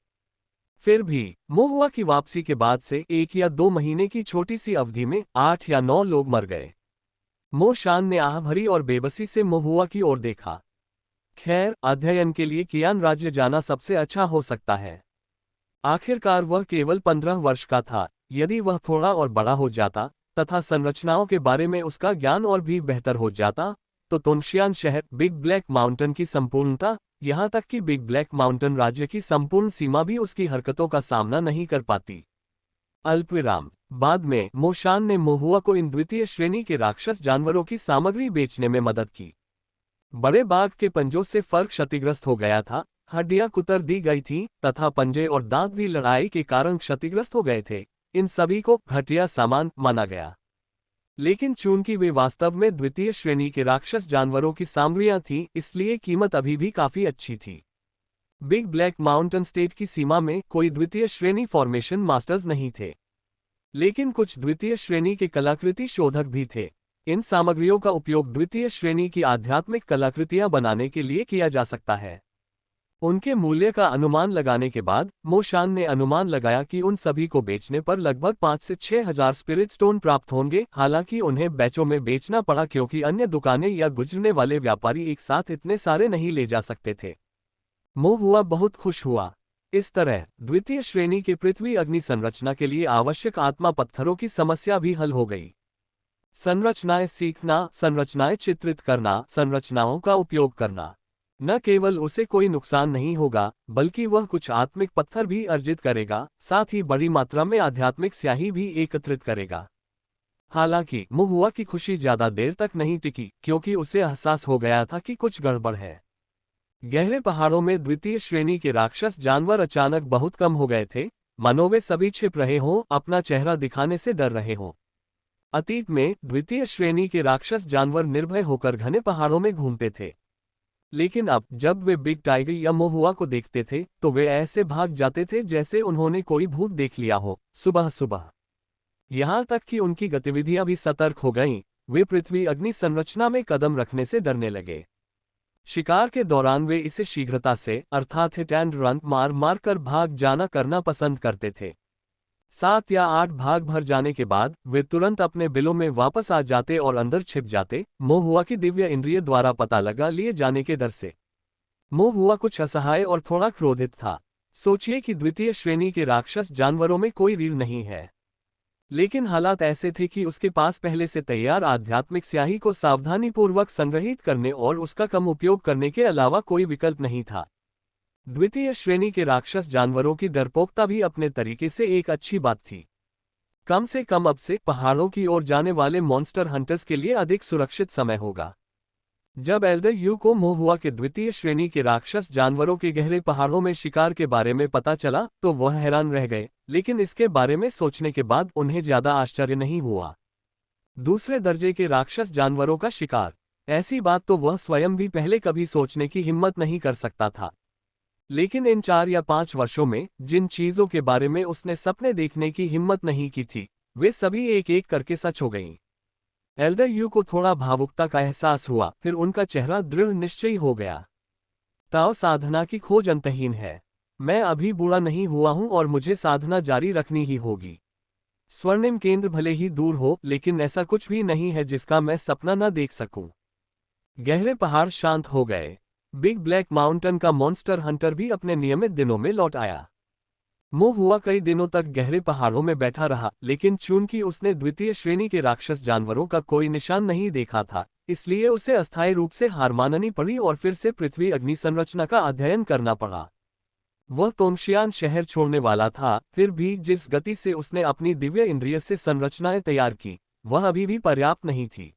फिर भी मोहुआ की वापसी के बाद से 1 या 2 महीने की छोटी सी अवधि में 8 या 9 लोग मर गए। मो शान ने आह भरी और बेबसी से मोहुआ की ओर देखा। खैर, अध्ययन के लिए कियान राज्य जाना सबसे अच्छा हो सकता है। आखिरकार वह केवल 15 वर्ष का था। यदि वह थोड़ा और बड़ा हो जाता तथा संरचनाओं के बारे में उसका ज्ञान और भी बेहतर हो जाता, तो तुनशियान शहर, बिग ब्लैक माउंटेन की संपूर्णता, यहाँ तक कि बिग ब्लैक माउंटेन राज्य की संपूर्ण सीमा भी उसकी हरकतों का सामना नहीं कर पाती। अल्पविराम। बाद में मो शान ने मोहुआ को इन द्वितीय श्रेणी के राक्षस जानवरों की सामग्री बेचने में मदद की। बड़े बाघ के पंजों से फर क्षतिग्रस्त हो गया था, हड्डियां कुतर दी गई थीं तथा पंजे और दांत भी लड़ाई के कारण क्षतिग्रस्त हो गए थे। इन सभी को घटिया सामान माना गया। लेकिन चूंकि वे वास्तव में द्वितीय श्रेणी के राक्षस जानवरों की सामग्रियां थीं, इसलिए कीमत अभी भी काफी अच्छी थी। बिग ब्लैक माउंटेन स्टेट की सीमा में कोई द्वितीय श्रेणी फॉर्मेशन मास्टर्स नहीं थे, लेकिन कुछ द्वितीय श्रेणी के कलाकृति शोधक भी थे। इन सामग्रियों का उपयोग द्वितीय श्रेणी की आध्यात्मिक कलाकृतियां बनाने के लिए किया जा सकता है। उनके मूल्य का अनुमान लगाने के बाद मो शान ने अनुमान लगाया कि उन सभी को बेचने पर लगभग 5 से 6 हजार स्पिरिट स्टोन प्राप्त होंगे। हालांकि उन्हें बैचों में बेचना पड़ा क्योंकि अन्य दुकानें या गुजरने वाले व्यापारी एक साथ इतने सारे नहीं ले जा सकते थे। मोहुआ बहुत खुश हुआ। इस तरह द्वितीय श्रेणी के पृथ्वी अग्नि संरचना के लिए आवश्यक आत्मा पत्थरों की समस्या भी हल हो गई। संरचनाएं सीखना, संरचनाएं चित्रित करना, संरचनाओं का उपयोग करना। न केवल उसे कोई नुकसान नहीं होगा, बल्कि वह कुछ आत्मिक पत्थर भी अर्जित करेगा, साथ ही बड़ी मात्रा में आध्यात्मिक स्याही भी एकत्रित करेगा। हालांकि मोहुआ की खुशी ज्यादा देर तक नहीं टिकी, क्योंकि उसे एहसास हो गया था कि कुछ गड़बड़ है। गहरे पहाड़ों में द्वितीय श्रेणी के राक्षस जानवर अचानक बहुत कम हो गए थे, मानो वे सभी छिप रहे हों, अपना चेहरा दिखाने से डर रहे हों। अतीत में द्वितीय श्रेणी के राक्षस जानवर निर्भय होकर घने पहाड़ों में घूमते थे, लेकिन अब जब वे बिग टाइगर या मोहुआ को देखते थे तो वे ऐसे भाग जाते थे जैसे उन्होंने कोई भूत देख लिया हो। सुबह सुबह यहाँ तक कि उनकी गतिविधियां भी सतर्क हो गईं। वे पृथ्वी अग्नि संरचना में कदम रखने से डरने लगे। शिकार के दौरान वे इसे शीघ्रता से, अर्थात हिट एंड रन, मार मार कर भाग जाना करना पसंद करते थे। 7 या 8 भाग भर जाने के बाद वे तुरंत अपने बिलों में वापस आ जाते और अंदर छिप जाते, मोहुआ की दिव्य इंद्रिय द्वारा पता लगा लिए जाने के डर से। मोहुआ कुछ असहाय और थोड़ा क्रोधित था। सोचिए कि द्वितीय श्रेणी के राक्षस जानवरों में कोई रीढ़ नहीं है। लेकिन हालात ऐसे थे कि उसके पास पहले से तैयार आध्यात्मिक स्याही को सावधानीपूर्वक संग्रहित करने और उसका कम उपयोग करने के अलावा कोई विकल्प नहीं था। द्वितीय श्रेणी के राक्षस जानवरों की डरपोकता भी अपने तरीके से एक अच्छी बात थी। कम से कम अब से पहाड़ों की ओर जाने वाले मॉन्स्टर हंटर्स के लिए अधिक सुरक्षित समय होगा। जब एल्डर यू को मोह हुआ कि द्वितीय श्रेणी के राक्षस जानवरों के गहरे पहाड़ों में शिकार के बारे में पता चला तो वह हैरान रह गए, लेकिन इसके बारे में सोचने के बाद उन्हें ज्यादा आश्चर्य नहीं हुआ। दूसरे दर्जे के राक्षस जानवरों का शिकार, ऐसी बात तो वह स्वयं भी पहले कभी सोचने की हिम्मत नहीं कर सकता था। लेकिन इन 4 या 5 वर्षों में जिन चीजों के बारे में उसने सपने देखने की हिम्मत नहीं की थी, वे सभी एक एक करके सच हो गईं। एल्डर यू को थोड़ा भावुकता का एहसास हुआ, फिर उनका चेहरा दृढ़ निश्चयी हो गया। ताओ साधना की खोज अंतहीन है। मैं अभी बूढ़ा नहीं हुआ हूं और मुझे साधना जारी रखनी ही होगी। स्वर्णिम केंद्र भले ही दूर हो, लेकिन ऐसा कुछ भी नहीं है जिसका मैं सपना न देख सकूं। गहरे पहाड़ शांत हो गए। बिग ब्लैक माउंटेन का मॉन्स्टर हंटर भी अपने नियमित दिनों में लौट आया। मोह हुआ कई दिनों तक गहरे पहाड़ों में बैठा रहा, लेकिन चूंकि उसने द्वितीय श्रेणी के राक्षस जानवरों का कोई निशान नहीं देखा था, इसलिए उसे अस्थायी रूप से हार माननी पड़ी और फिर से पृथ्वी अग्नि संरचना का अध्ययन करना पड़ा। वह तोंगशियान शहर छोड़ने वाला था, फिर भी जिस गति से उसने अपनी दिव्य इंद्रिय से संरचनाएं तैयार की, वह अभी भी पर्याप्त नहीं थी।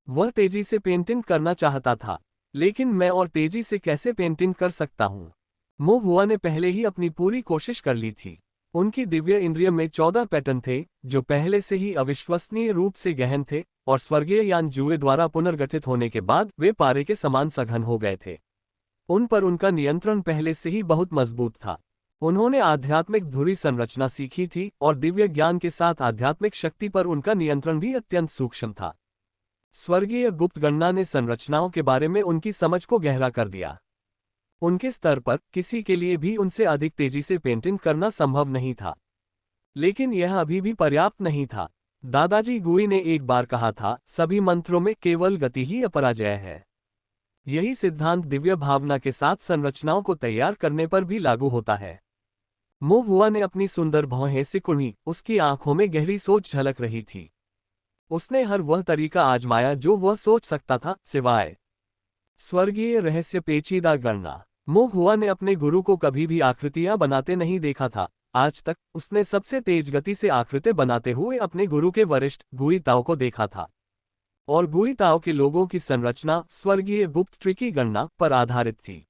वह तेजी से पेंटिंग करना चाहता था, लेकिन मैं और तेजी से कैसे पेंटिंग कर सकता हूँ? मोह हुआ ने पहले ही अपनी पूरी कोशिश कर ली थी। उनकी दिव्य इंद्रिय में 14 पैटर्न थे, जो पहले से ही अविश्वसनीय रूप से गहन थे, और स्वर्गीय यान जुए द्वारा पुनर्गठित होने के बाद वे पारे के समान सघन हो गए थे। उन पर उनका नियंत्रण पहले से ही बहुत मजबूत था। उन्होंने आध्यात्मिक धुरी संरचना सीखी थी और दिव्य ज्ञान के साथ आध्यात्मिक शक्ति पर उनका नियंत्रण भी अत्यंत सूक्ष्म था। स्वर्गीय गुप्त गणना ने संरचनाओं के बारे में उनकी समझ को गहरा कर दिया। उनके स्तर पर किसी के लिए भी उनसे अधिक तेजी से पेंटिंग करना संभव नहीं था। लेकिन यह अभी भी पर्याप्त नहीं था। दादाजी गुई ने एक बार कहा था, सभी मंत्रों में केवल गति ही अपराजय है। यही सिद्धांत दिव्य भावना के साथ संरचनाओं को तैयार करने पर भी लागू होता है। मोह हुआ ने अपनी सुंदर भौहें सिकुड़ी, उसकी आंखों में गहरी सोच झलक रही थी। उसने हर वह तरीका आजमाया जो वह सोच सकता था, सिवाय स्वर्गीय रहस्य पेचीदा गणना। मोह हुआ ने अपने गुरु को कभी भी आकृतियां बनाते नहीं देखा था। आज तक उसने सबसे तेज गति से आकृति बनाते हुए अपने गुरु के वरिष्ठ गुई ताओ को देखा था, और गुई ताओ के लोगों की संरचना स्वर्गीय गुप्त ट्रिकी गणना पर आधारित थी।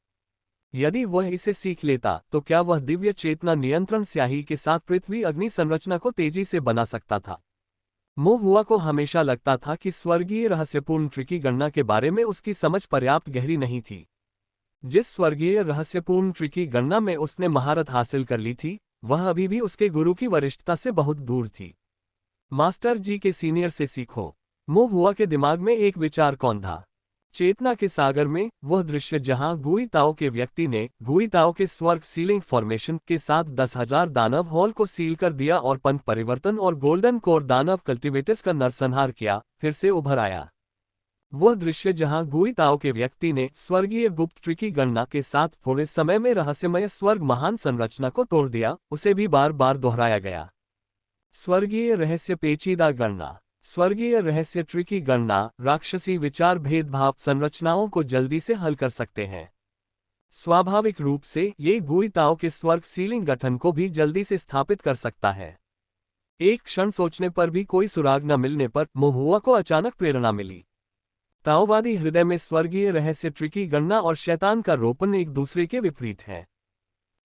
यदि वह इसे सीख लेता तो क्या वह दिव्य चेतना नियंत्रण स्याही के साथ पृथ्वी अग्नि संरचना को तेजी से बना सकता था? मोह हुआ को हमेशा लगता था कि स्वर्गीय रहस्यपूर्ण ट्रिकी गणना के बारे में उसकी समझ पर्याप्त गहरी नहीं थी। जिस स्वर्गीय रहस्यपूर्ण ट्रिकी गणना में उसने महारत हासिल कर ली थी, वह अभी भी उसके गुरु की वरिष्ठता से बहुत दूर थी। मास्टर जी के सीनियर से सीखो। मोह हुआ के दिमाग में एक विचार कौन था। चेतना के सागर में वह दृश्य जहां गुई ताओ के व्यक्ति ने गुई ताओ के स्वर्ग सीलिंग फॉर्मेशन के साथ 10,000 दानव हॉल को सील कर दिया और पंथ परिवर्तन और गोल्डन कोर दानव कल्टिवेटर्स का नरसंहार किया, फिर से उभर आया। वह दृश्य जहां गुई ताओ के व्यक्ति ने स्वर्गीय गुप्त ट्रिकी गणना के साथ थोड़े समय में रहस्यमय स्वर्ग महान संरचना को तोड़ दिया, उसे भी बार बार दोहराया गया। स्वर्गीय रहस्य पेचीदा गणना, स्वर्गीय रहस्य ट्रिकी गणना राक्षसी विचार भेदभाव संरचनाओं को जल्दी से हल कर सकते हैं। स्वाभाविक रूप से ये गुई ताओ के स्वर्ग सीलिंग गठन को भी जल्दी से स्थापित कर सकता है। एक क्षण सोचने पर भी कोई सुराग न मिलने पर मोह हुआ को अचानक प्रेरणा मिली। ताओवादी हृदय में स्वर्गीय रहस्य ट्रिकी गणना और शैतान का रोपण एक दूसरे के विपरीत है।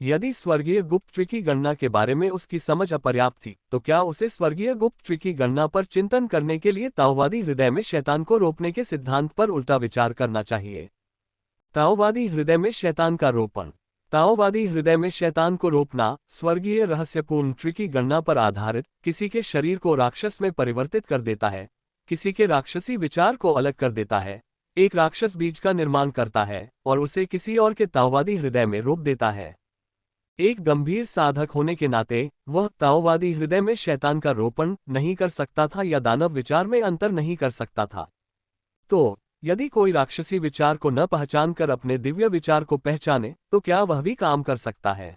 यदि स्वर्गीय गुप्त ट्रिकी गणना के बारे में उसकी समझ अपर्याप्त थी, तो क्या उसे स्वर्गीय गुप्त ट्रिकी गणना पर चिंतन करने के लिए ताओवादी हृदय में शैतान को रोपने के सिद्धांत पर उल्टा विचार करना चाहिए? ताओवादी हृदय में शैतान का रोपण, ताओवादी हृदय में शैतान को रोपना स्वर्गीय रहस्यपूर्ण ट्रिकी गणना पर आधारित किसी के शरीर को राक्षस में परिवर्तित कर देता है, किसी के राक्षसी विचार को अलग कर देता है, एक राक्षस बीज का निर्माण करता है और उसे किसी और के ताओवादी हृदय में रोप देता है। एक गंभीर साधक होने के नाते वह ताओवादी हृदय में शैतान का रोपण नहीं कर सकता था या दानव विचार में अंतर नहीं कर सकता था। तो यदि कोई राक्षसी विचार को न पहचान कर अपने दिव्य विचार को पहचाने, तो क्या वह भी काम कर सकता है?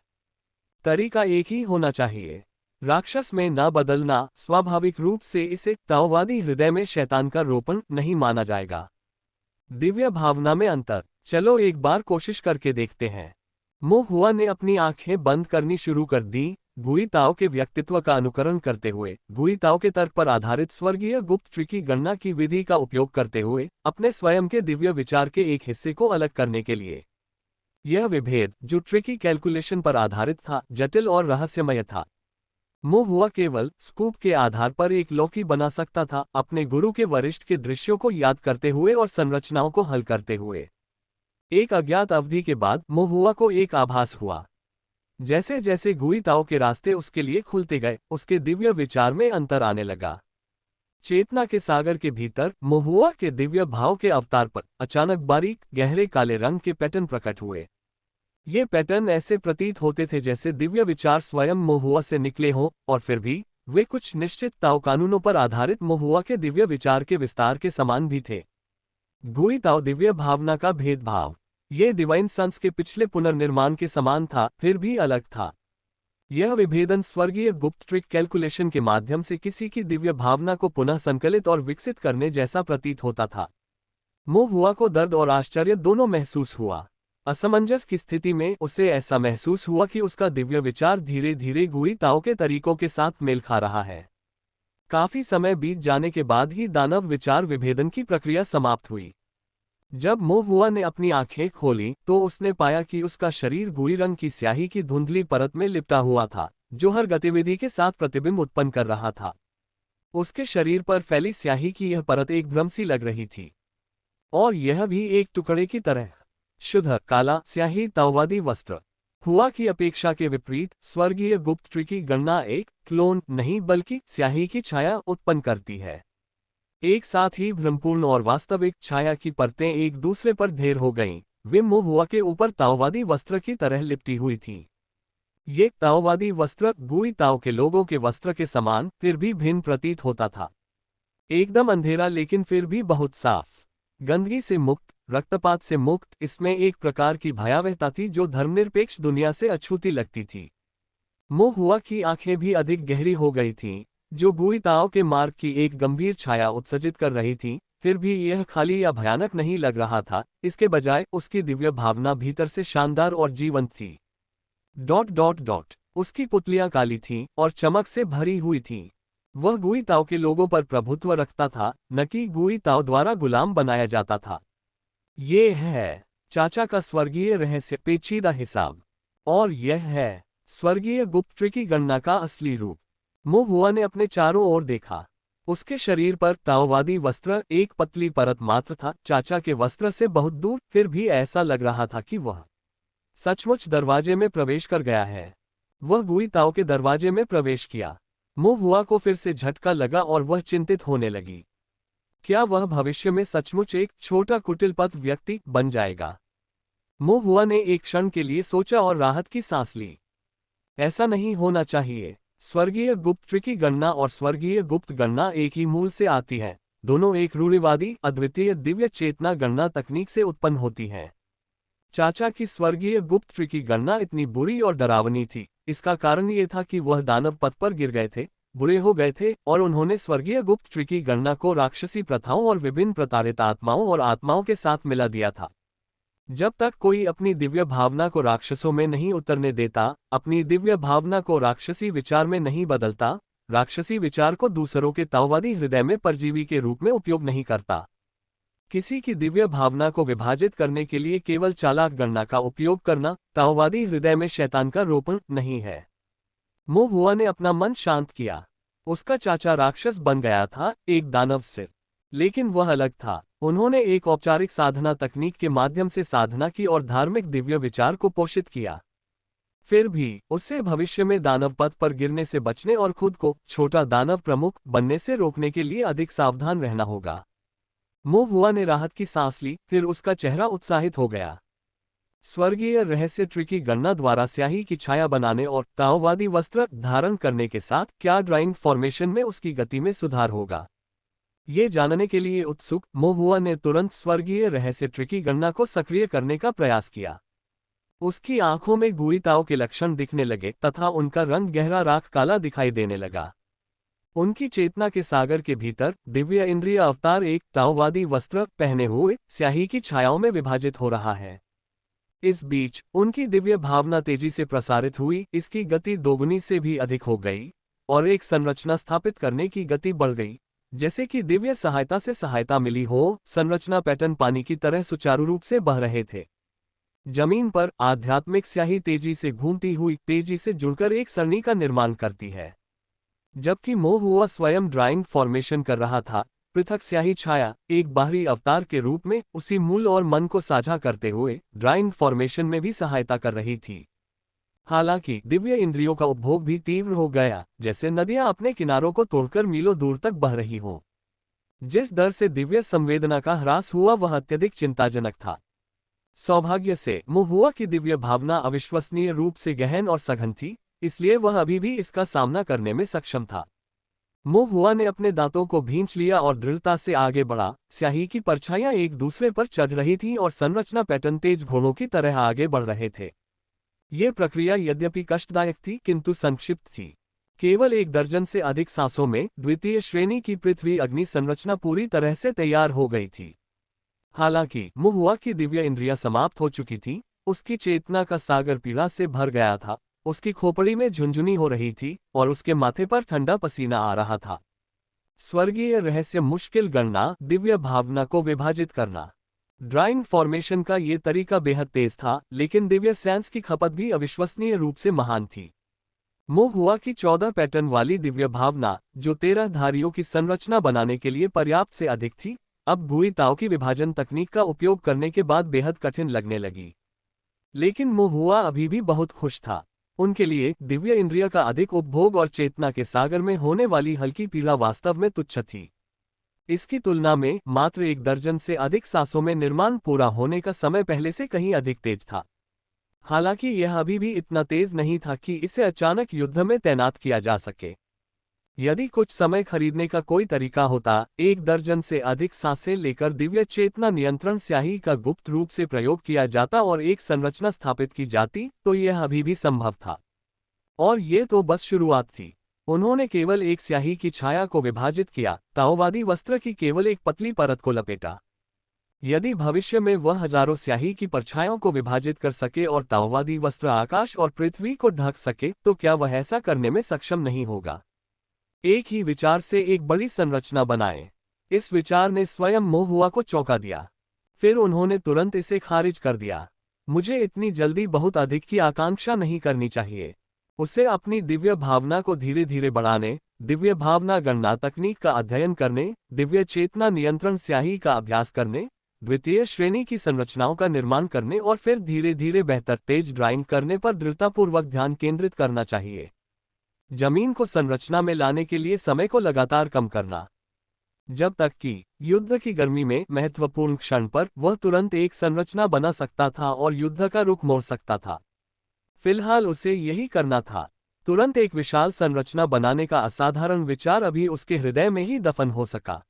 तरीका एक ही होना चाहिए। राक्षस में न बदलना, स्वाभाविक रूप से इसे ताओवादी हृदय में शैतान का रोपण नहीं माना जाएगा। दिव्य भावना में अंतर, चलो एक बार कोशिश करके देखते हैं। मो हुआ ने अपनी आंखें बंद करनी शुरू कर दी, गुई ताओ के व्यक्तित्व का अनुकरण करते हुए, गुई ताओ के तर्क पर आधारित स्वर्गीय गुप्त ट्री की गणना की विधि का उपयोग करते हुए, अपने स्वयं के दिव्य विचार के एक हिस्से को अलग करने के लिए। यह विभेद, जो ट्रिकी कैलकुलेशन पर आधारित था, जटिल और रहस्यमय था। मो हुआ केवल स्कूप के आधार पर एक लौकी बना सकता था, अपने गुरु के वरिष्ठ के दृश्यों को याद करते हुए और संरचनाओं को हल करते हुए। एक अज्ञात अवधि के बाद मो हुआ को एक आभास हुआ। जैसे जैसे गुई ताओ के रास्ते उसके लिए खुलते गए, उसके दिव्य विचार में अंतर आने लगा। चेतना के सागर के भीतर मो हुआ के दिव्य भाव के अवतार पर अचानक बारीक गहरे काले रंग के पैटर्न प्रकट हुए। ये पैटर्न ऐसे प्रतीत होते थे जैसे दिव्य विचार स्वयं मो हुआ से निकले हों, और फिर भी वे कुछ निश्चित ताओ कानूनों पर आधारित मो हुआ के दिव्य विचार के विस्तार के समान भी थे। गुई ताओ दिव्य भावना का भेदभाव, ये डिवाइन सन्स के पिछले पुनर्निर्माण के समान था, फिर भी अलग था। यह विभेदन स्वर्गीय गुप्त ट्रिक कैलकुलेशन के माध्यम से किसी की दिव्य भावना को पुनः संकलित और विकसित करने जैसा प्रतीत होता था। मो हुआ को दर्द और आश्चर्य दोनों महसूस हुआ। असमंजस की स्थिति में उसे ऐसा महसूस हुआ कि उसका दिव्य विचार धीरे धीरे गुई ताओ के तरीकों के साथ मेल खा रहा है। काफी समय बीत जाने के बाद ही दानव विचार विभेदन की प्रक्रिया समाप्त हुई। जब मो हुआ ने अपनी आंखें खोली तो उसने पाया कि उसका शरीर गुई रंग की स्याही की धुंधली परत में लिपटा हुआ था, जो हर गतिविधि के साथ प्रतिबिंब उत्पन्न कर रहा था। उसके शरीर पर फैली स्याही की यह परत एक भ्रम सी लग रही थी, और यह भी एक टुकड़े की तरह। शुद्ध काला स्याही ताओवादी वस्त्र। हुआ की अपेक्षा के विपरीत स्वर्गीय गुप्त ट्री की गणना एक क्लोन नहीं बल्कि स्याही की छाया उत्पन्न करती है। एक साथ ही भ्रमपूर्ण और वास्तविक छाया की परतें एक दूसरे पर ढेर हो गईं। वे मो हुआ के ऊपर ताओवादी वस्त्र की तरह लिपटी हुई थीं। ये ताओवादी वस्त्र गुई ताओ के लोगों के वस्त्र के समान फिर भी भिन्न प्रतीत होता था। एकदम अंधेरा लेकिन फिर भी बहुत साफ, गंदगी से मुक्त, रक्तपात से मुक्त। इसमें एक प्रकार की भयावहता थी जो धर्मनिरपेक्ष दुनिया से अछूती लगती थी। मो हुआ की आंखें भी अधिक गहरी हो गई थीं, जो गुई ताओ के मार्ग की एक गंभीर छाया उत्सर्जित कर रही थी। फिर भी यह खाली या भयानक नहीं लग रहा था, इसके बजाय उसकी दिव्य भावना भीतर से शानदार और जीवंत थी। डॉट डॉट डॉट उसकी पुतलियां काली थीं और चमक से भरी हुई थीं। वह गुई ताओ के लोगों पर प्रभुत्व रखता था, न कि गुई ताओ द्वारा गुलाम बनाया जाता था। ये है चाचा का स्वर्गीय रहस्य पेचीदा हिसाब, और यह है स्वर्गीय गुप्त ट्री की गणना का असली रूप। मो हुआ ने अपने चारों ओर देखा। उसके शरीर पर ताओवादी वस्त्र एक पतली परत मात्र था, चाचा के वस्त्र से बहुत दूर। फिर भी ऐसा लग रहा था कि वह सचमुच दरवाजे में प्रवेश कर गया है। वह गुई ताओ के दरवाजे में प्रवेश किया। मो हुआ को फिर से झटका लगा और वह चिंतित होने लगी। क्या वह भविष्य में सचमुच एक छोटा कुटिलपथ व्यक्ति बन जाएगा? मो हुआ ने एक क्षण के लिए सोचा और राहत की सांस ली। ऐसा नहीं होना चाहिए। स्वर्गीय गुप्त ट्री की गणना और स्वर्गीय गुप्त गणना एक ही मूल से आती है। दोनों एक रूढ़िवादी अद्वितीय दिव्य चेतना गणना तकनीक से उत्पन्न होती हैं। चाचा की स्वर्गीय गुप्त ट्री की गणना इतनी बुरी और डरावनी थी, इसका कारण ये था कि वह दानव पथ पर गिर गए थे, बुरे हो गए थे, और उन्होंने स्वर्गीय गुप्त ट्री की गणना को राक्षसी प्रथाओं और विभिन्न प्रताड़ित आत्माओं और आत्माओं के साथ मिला दिया था। जब तक कोई अपनी दिव्य भावना को राक्षसों में नहीं उतरने देता, अपनी दिव्य भावना को राक्षसी विचार में नहीं बदलता, राक्षसी विचार को दूसरों के ताओवादी हृदय में परजीवी के रूप में उपयोग नहीं करता। किसी की दिव्य भावना को विभाजित करने के लिए केवल चालाक गणना का उपयोग करना ताओवादी हृदय में शैतान का रोपण नहीं है। मो हुआ ने अपना मन शांत किया। उसका चाचा राक्षस बन गया था, एक दानव से, लेकिन वह अलग था। उन्होंने एक औपचारिक साधना तकनीक के माध्यम से साधना की और धार्मिक दिव्य विचार को पोषित किया। फिर भी उससे भविष्य में दानव पथ पर गिरने से बचने और खुद को छोटा दानव प्रमुख बनने से रोकने के लिए अधिक सावधान रहना होगा। मो हुआ ने राहत की सांस ली, फिर उसका चेहरा उत्साहित हो गया। स्वर्गीय रहस्य ट्री की गणना द्वारा स्याही की छाया बनाने और ताओवादी वस्त्र धारण करने के साथ क्या ड्राइंग फॉर्मेशन में उसकी गति में सुधार होगा, ये जानने के लिए उत्सुक मो हुआ ने तुरंत स्वर्गीय रहस्य ट्री की गणना को सक्रिय करने का प्रयास किया। उसकी आंखों में गुइताओ के लक्षण दिखने लगे तथा उनका रंग गहरा राख काला दिखाई देने लगा। उनकी चेतना के सागर के भीतर दिव्य इंद्रिय अवतार एक ताओवादी वस्त्र पहने हुए स्याही की छायाओं में विभाजित हो रहा है। इस बीच उनकी दिव्य भावना तेजी से प्रसारित हुई, इसकी गति दोगुनी से भी अधिक हो गई और एक संरचना स्थापित करने की गति बढ़ गई, जैसे कि दिव्य सहायता से सहायता मिली हो। संरचना पैटर्न पानी की तरह सुचारू रूप से बह रहे थे। जमीन पर आध्यात्मिक स्याही तेजी से घूमती हुई तेजी से जुड़कर एक सरणी का निर्माण करती है। जबकि मोह हुआ स्वयं ड्राइंग फॉर्मेशन कर रहा था, पृथक स्याही छाया एक बाहरी अवतार के रूप में उसी मूल और मन को साझा करते हुए ड्राइंग फॉर्मेशन में भी सहायता कर रही थी। हालांकि दिव्य इंद्रियों का उपभोग भी तीव्र हो गया, जैसे नदियां अपने किनारों को तोड़कर मीलों दूर तक बह रही हों। जिस दर से दिव्य संवेदना का ह्रास हुआ वह अत्यधिक चिंताजनक था। सौभाग्य से महुआ की दिव्य भावना अविश्वसनीय रूप से गहन और सघन थी, इसलिए वह अभी भी इसका सामना करने में सक्षम था। महुआ ने अपने दांतों को भींच लिया और दृढ़ता से आगे बढ़ा। स्याही की परछाइयां एक दूसरे पर चढ़ रही थीं और संरचना पैटर्न तेज घोड़ों की तरह आगे बढ़ रहे थे। ये प्रक्रिया यद्यपि कष्टदायक थी किंतु संक्षिप्त थी। केवल 1 दर्जन से अधिक सांसों में द्वितीय श्रेणी की पृथ्वी अग्नि संरचना पूरी तरह से तैयार हो गई थी। हालांकि महुआ की दिव्य इंद्रियां समाप्त हो चुकी थी, उसकी चेतना का सागर पीड़ा से भर गया था, उसकी खोपड़ी में झुंझुनी हो रही थी और उसके माथे पर ठंडा पसीना आ रहा था। स्वर्गीय रहस्य मुश्किल गणना, दिव्य भावना को विभाजित करना। ड्राइंग फॉर्मेशन का ये तरीका बेहद तेज था, लेकिन दिव्य सेंस की खपत भी अविश्वसनीय रूप से महान थी। महुआ की 14 पैटर्न वाली दिव्य भावना, जो 13 धारियों की संरचना बनाने के लिए पर्याप्त से अधिक थी, अब गुइताओ की विभाजन तकनीक का उपयोग करने के बाद बेहद कठिन लगने लगी। लेकिन महुआ अभी भी बहुत खुश था। उनके लिए दिव्य इंद्रिय का अधिक उपभोग और चेतना के सागर में होने वाली हल्की पीड़ा वास्तव में तुच्छ थी। इसकी तुलना में मात्र 1 दर्जन से अधिक सांसों में निर्माण पूरा होने का समय पहले से कहीं अधिक तेज था। हालांकि यह अभी भी इतना तेज नहीं था कि इसे अचानक युद्ध में तैनात किया जा सके। यदि कुछ समय खरीदने का कोई तरीका होता, 1 दर्जन से अधिक सांसें लेकर दिव्य चेतना नियंत्रण स्याही का गुप्त रूप से प्रयोग किया जाता और एक संरचना स्थापित की जाती, तो यह अभी भी संभव था। और ये तो बस शुरुआत थी। उन्होंने केवल एक स्याही की छाया को विभाजित किया, ताओवादी वस्त्र की केवल एक पतली परत को लपेटा। यदि भविष्य में वह हजारों स्याही की परछाइयों को विभाजित कर सके और ताओवादी वस्त्र आकाश और पृथ्वी को ढक सके, तो क्या वह ऐसा करने में सक्षम नहीं होगा? एक ही विचार से एक बड़ी संरचना बनाए। इस विचार ने स्वयं महुआ को चौंका दिया। फिर उन्होंने तुरंत इसे खारिज कर दिया। मुझे इतनी जल्दी बहुत अधिक की आकांक्षा नहीं करनी चाहिए। उसे अपनी दिव्य भावना को धीरे धीरे बढ़ाने, दिव्य भावना गणना तकनीक का अध्ययन करने, दिव्य चेतना नियंत्रण स्याही का अभ्यास करने, द्वितीय श्रेणी की संरचनाओं का निर्माण करने और फिर धीरे धीरे बेहतर तेज ड्राइंग करने पर दृढ़तापूर्वक ध्यान केंद्रित करना चाहिए। जमीन को संरचना में लाने के लिए समय को लगातार कम करना, जब तक कि युद्ध की गर्मी में महत्वपूर्ण क्षण पर वह तुरंत एक संरचना बना सकता था और युद्ध का रुख मोड़ सकता था। फिलहाल उसे यही करना था। तुरंत एक विशाल संरचना बनाने का असाधारण विचार अभी उसके हृदय में ही दफन हो सका।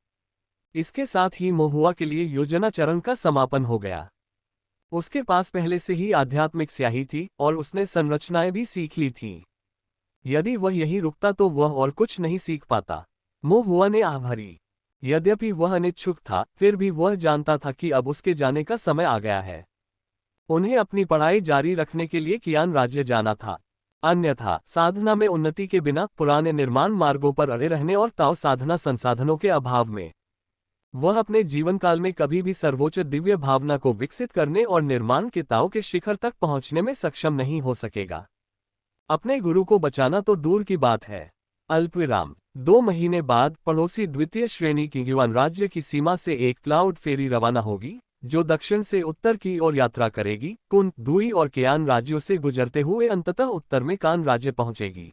इसके साथ ही महुआ के लिए योजना चरण का समापन हो गया। उसके पास पहले से ही आध्यात्मिक स्याही थी और उसने संरचनाएं भी सीख ली थीं। यदि वह यहीं रुकता तो वह और कुछ नहीं सीख पाता। महुआ ने आह भरी। यद्यपि वह अनिच्छुक था, फिर भी वह जानता था कि अब उसके जाने का समय आ गया है। उन्हें अपनी पढ़ाई जारी रखने के लिए कियान राज्य जाना था। अन्यथा साधना में उन्नति के बिना, पुराने निर्माण मार्गों पर अड़े रहने और ताओ साधना संसाधनों के अभाव में वह अपने जीवन काल में कभी भी सर्वोच्च दिव्य भावना को विकसित करने और निर्माण के ताओ के शिखर तक पहुंचने में सक्षम नहीं हो सकेगा। अपने गुरु को बचाना तो दूर की बात है। अल्पविराम। 2 महीने बाद पड़ोसी द्वितीय श्रेणी की युवान राज्य की सीमा से एक क्लाउड फेरी रवाना होगी, जो दक्षिण से उत्तर की ओर यात्रा करेगी। कुन, दुई और कियान राज्यों से गुजरते हुए अंततः उत्तर में कान राज्य पहुंचेगी।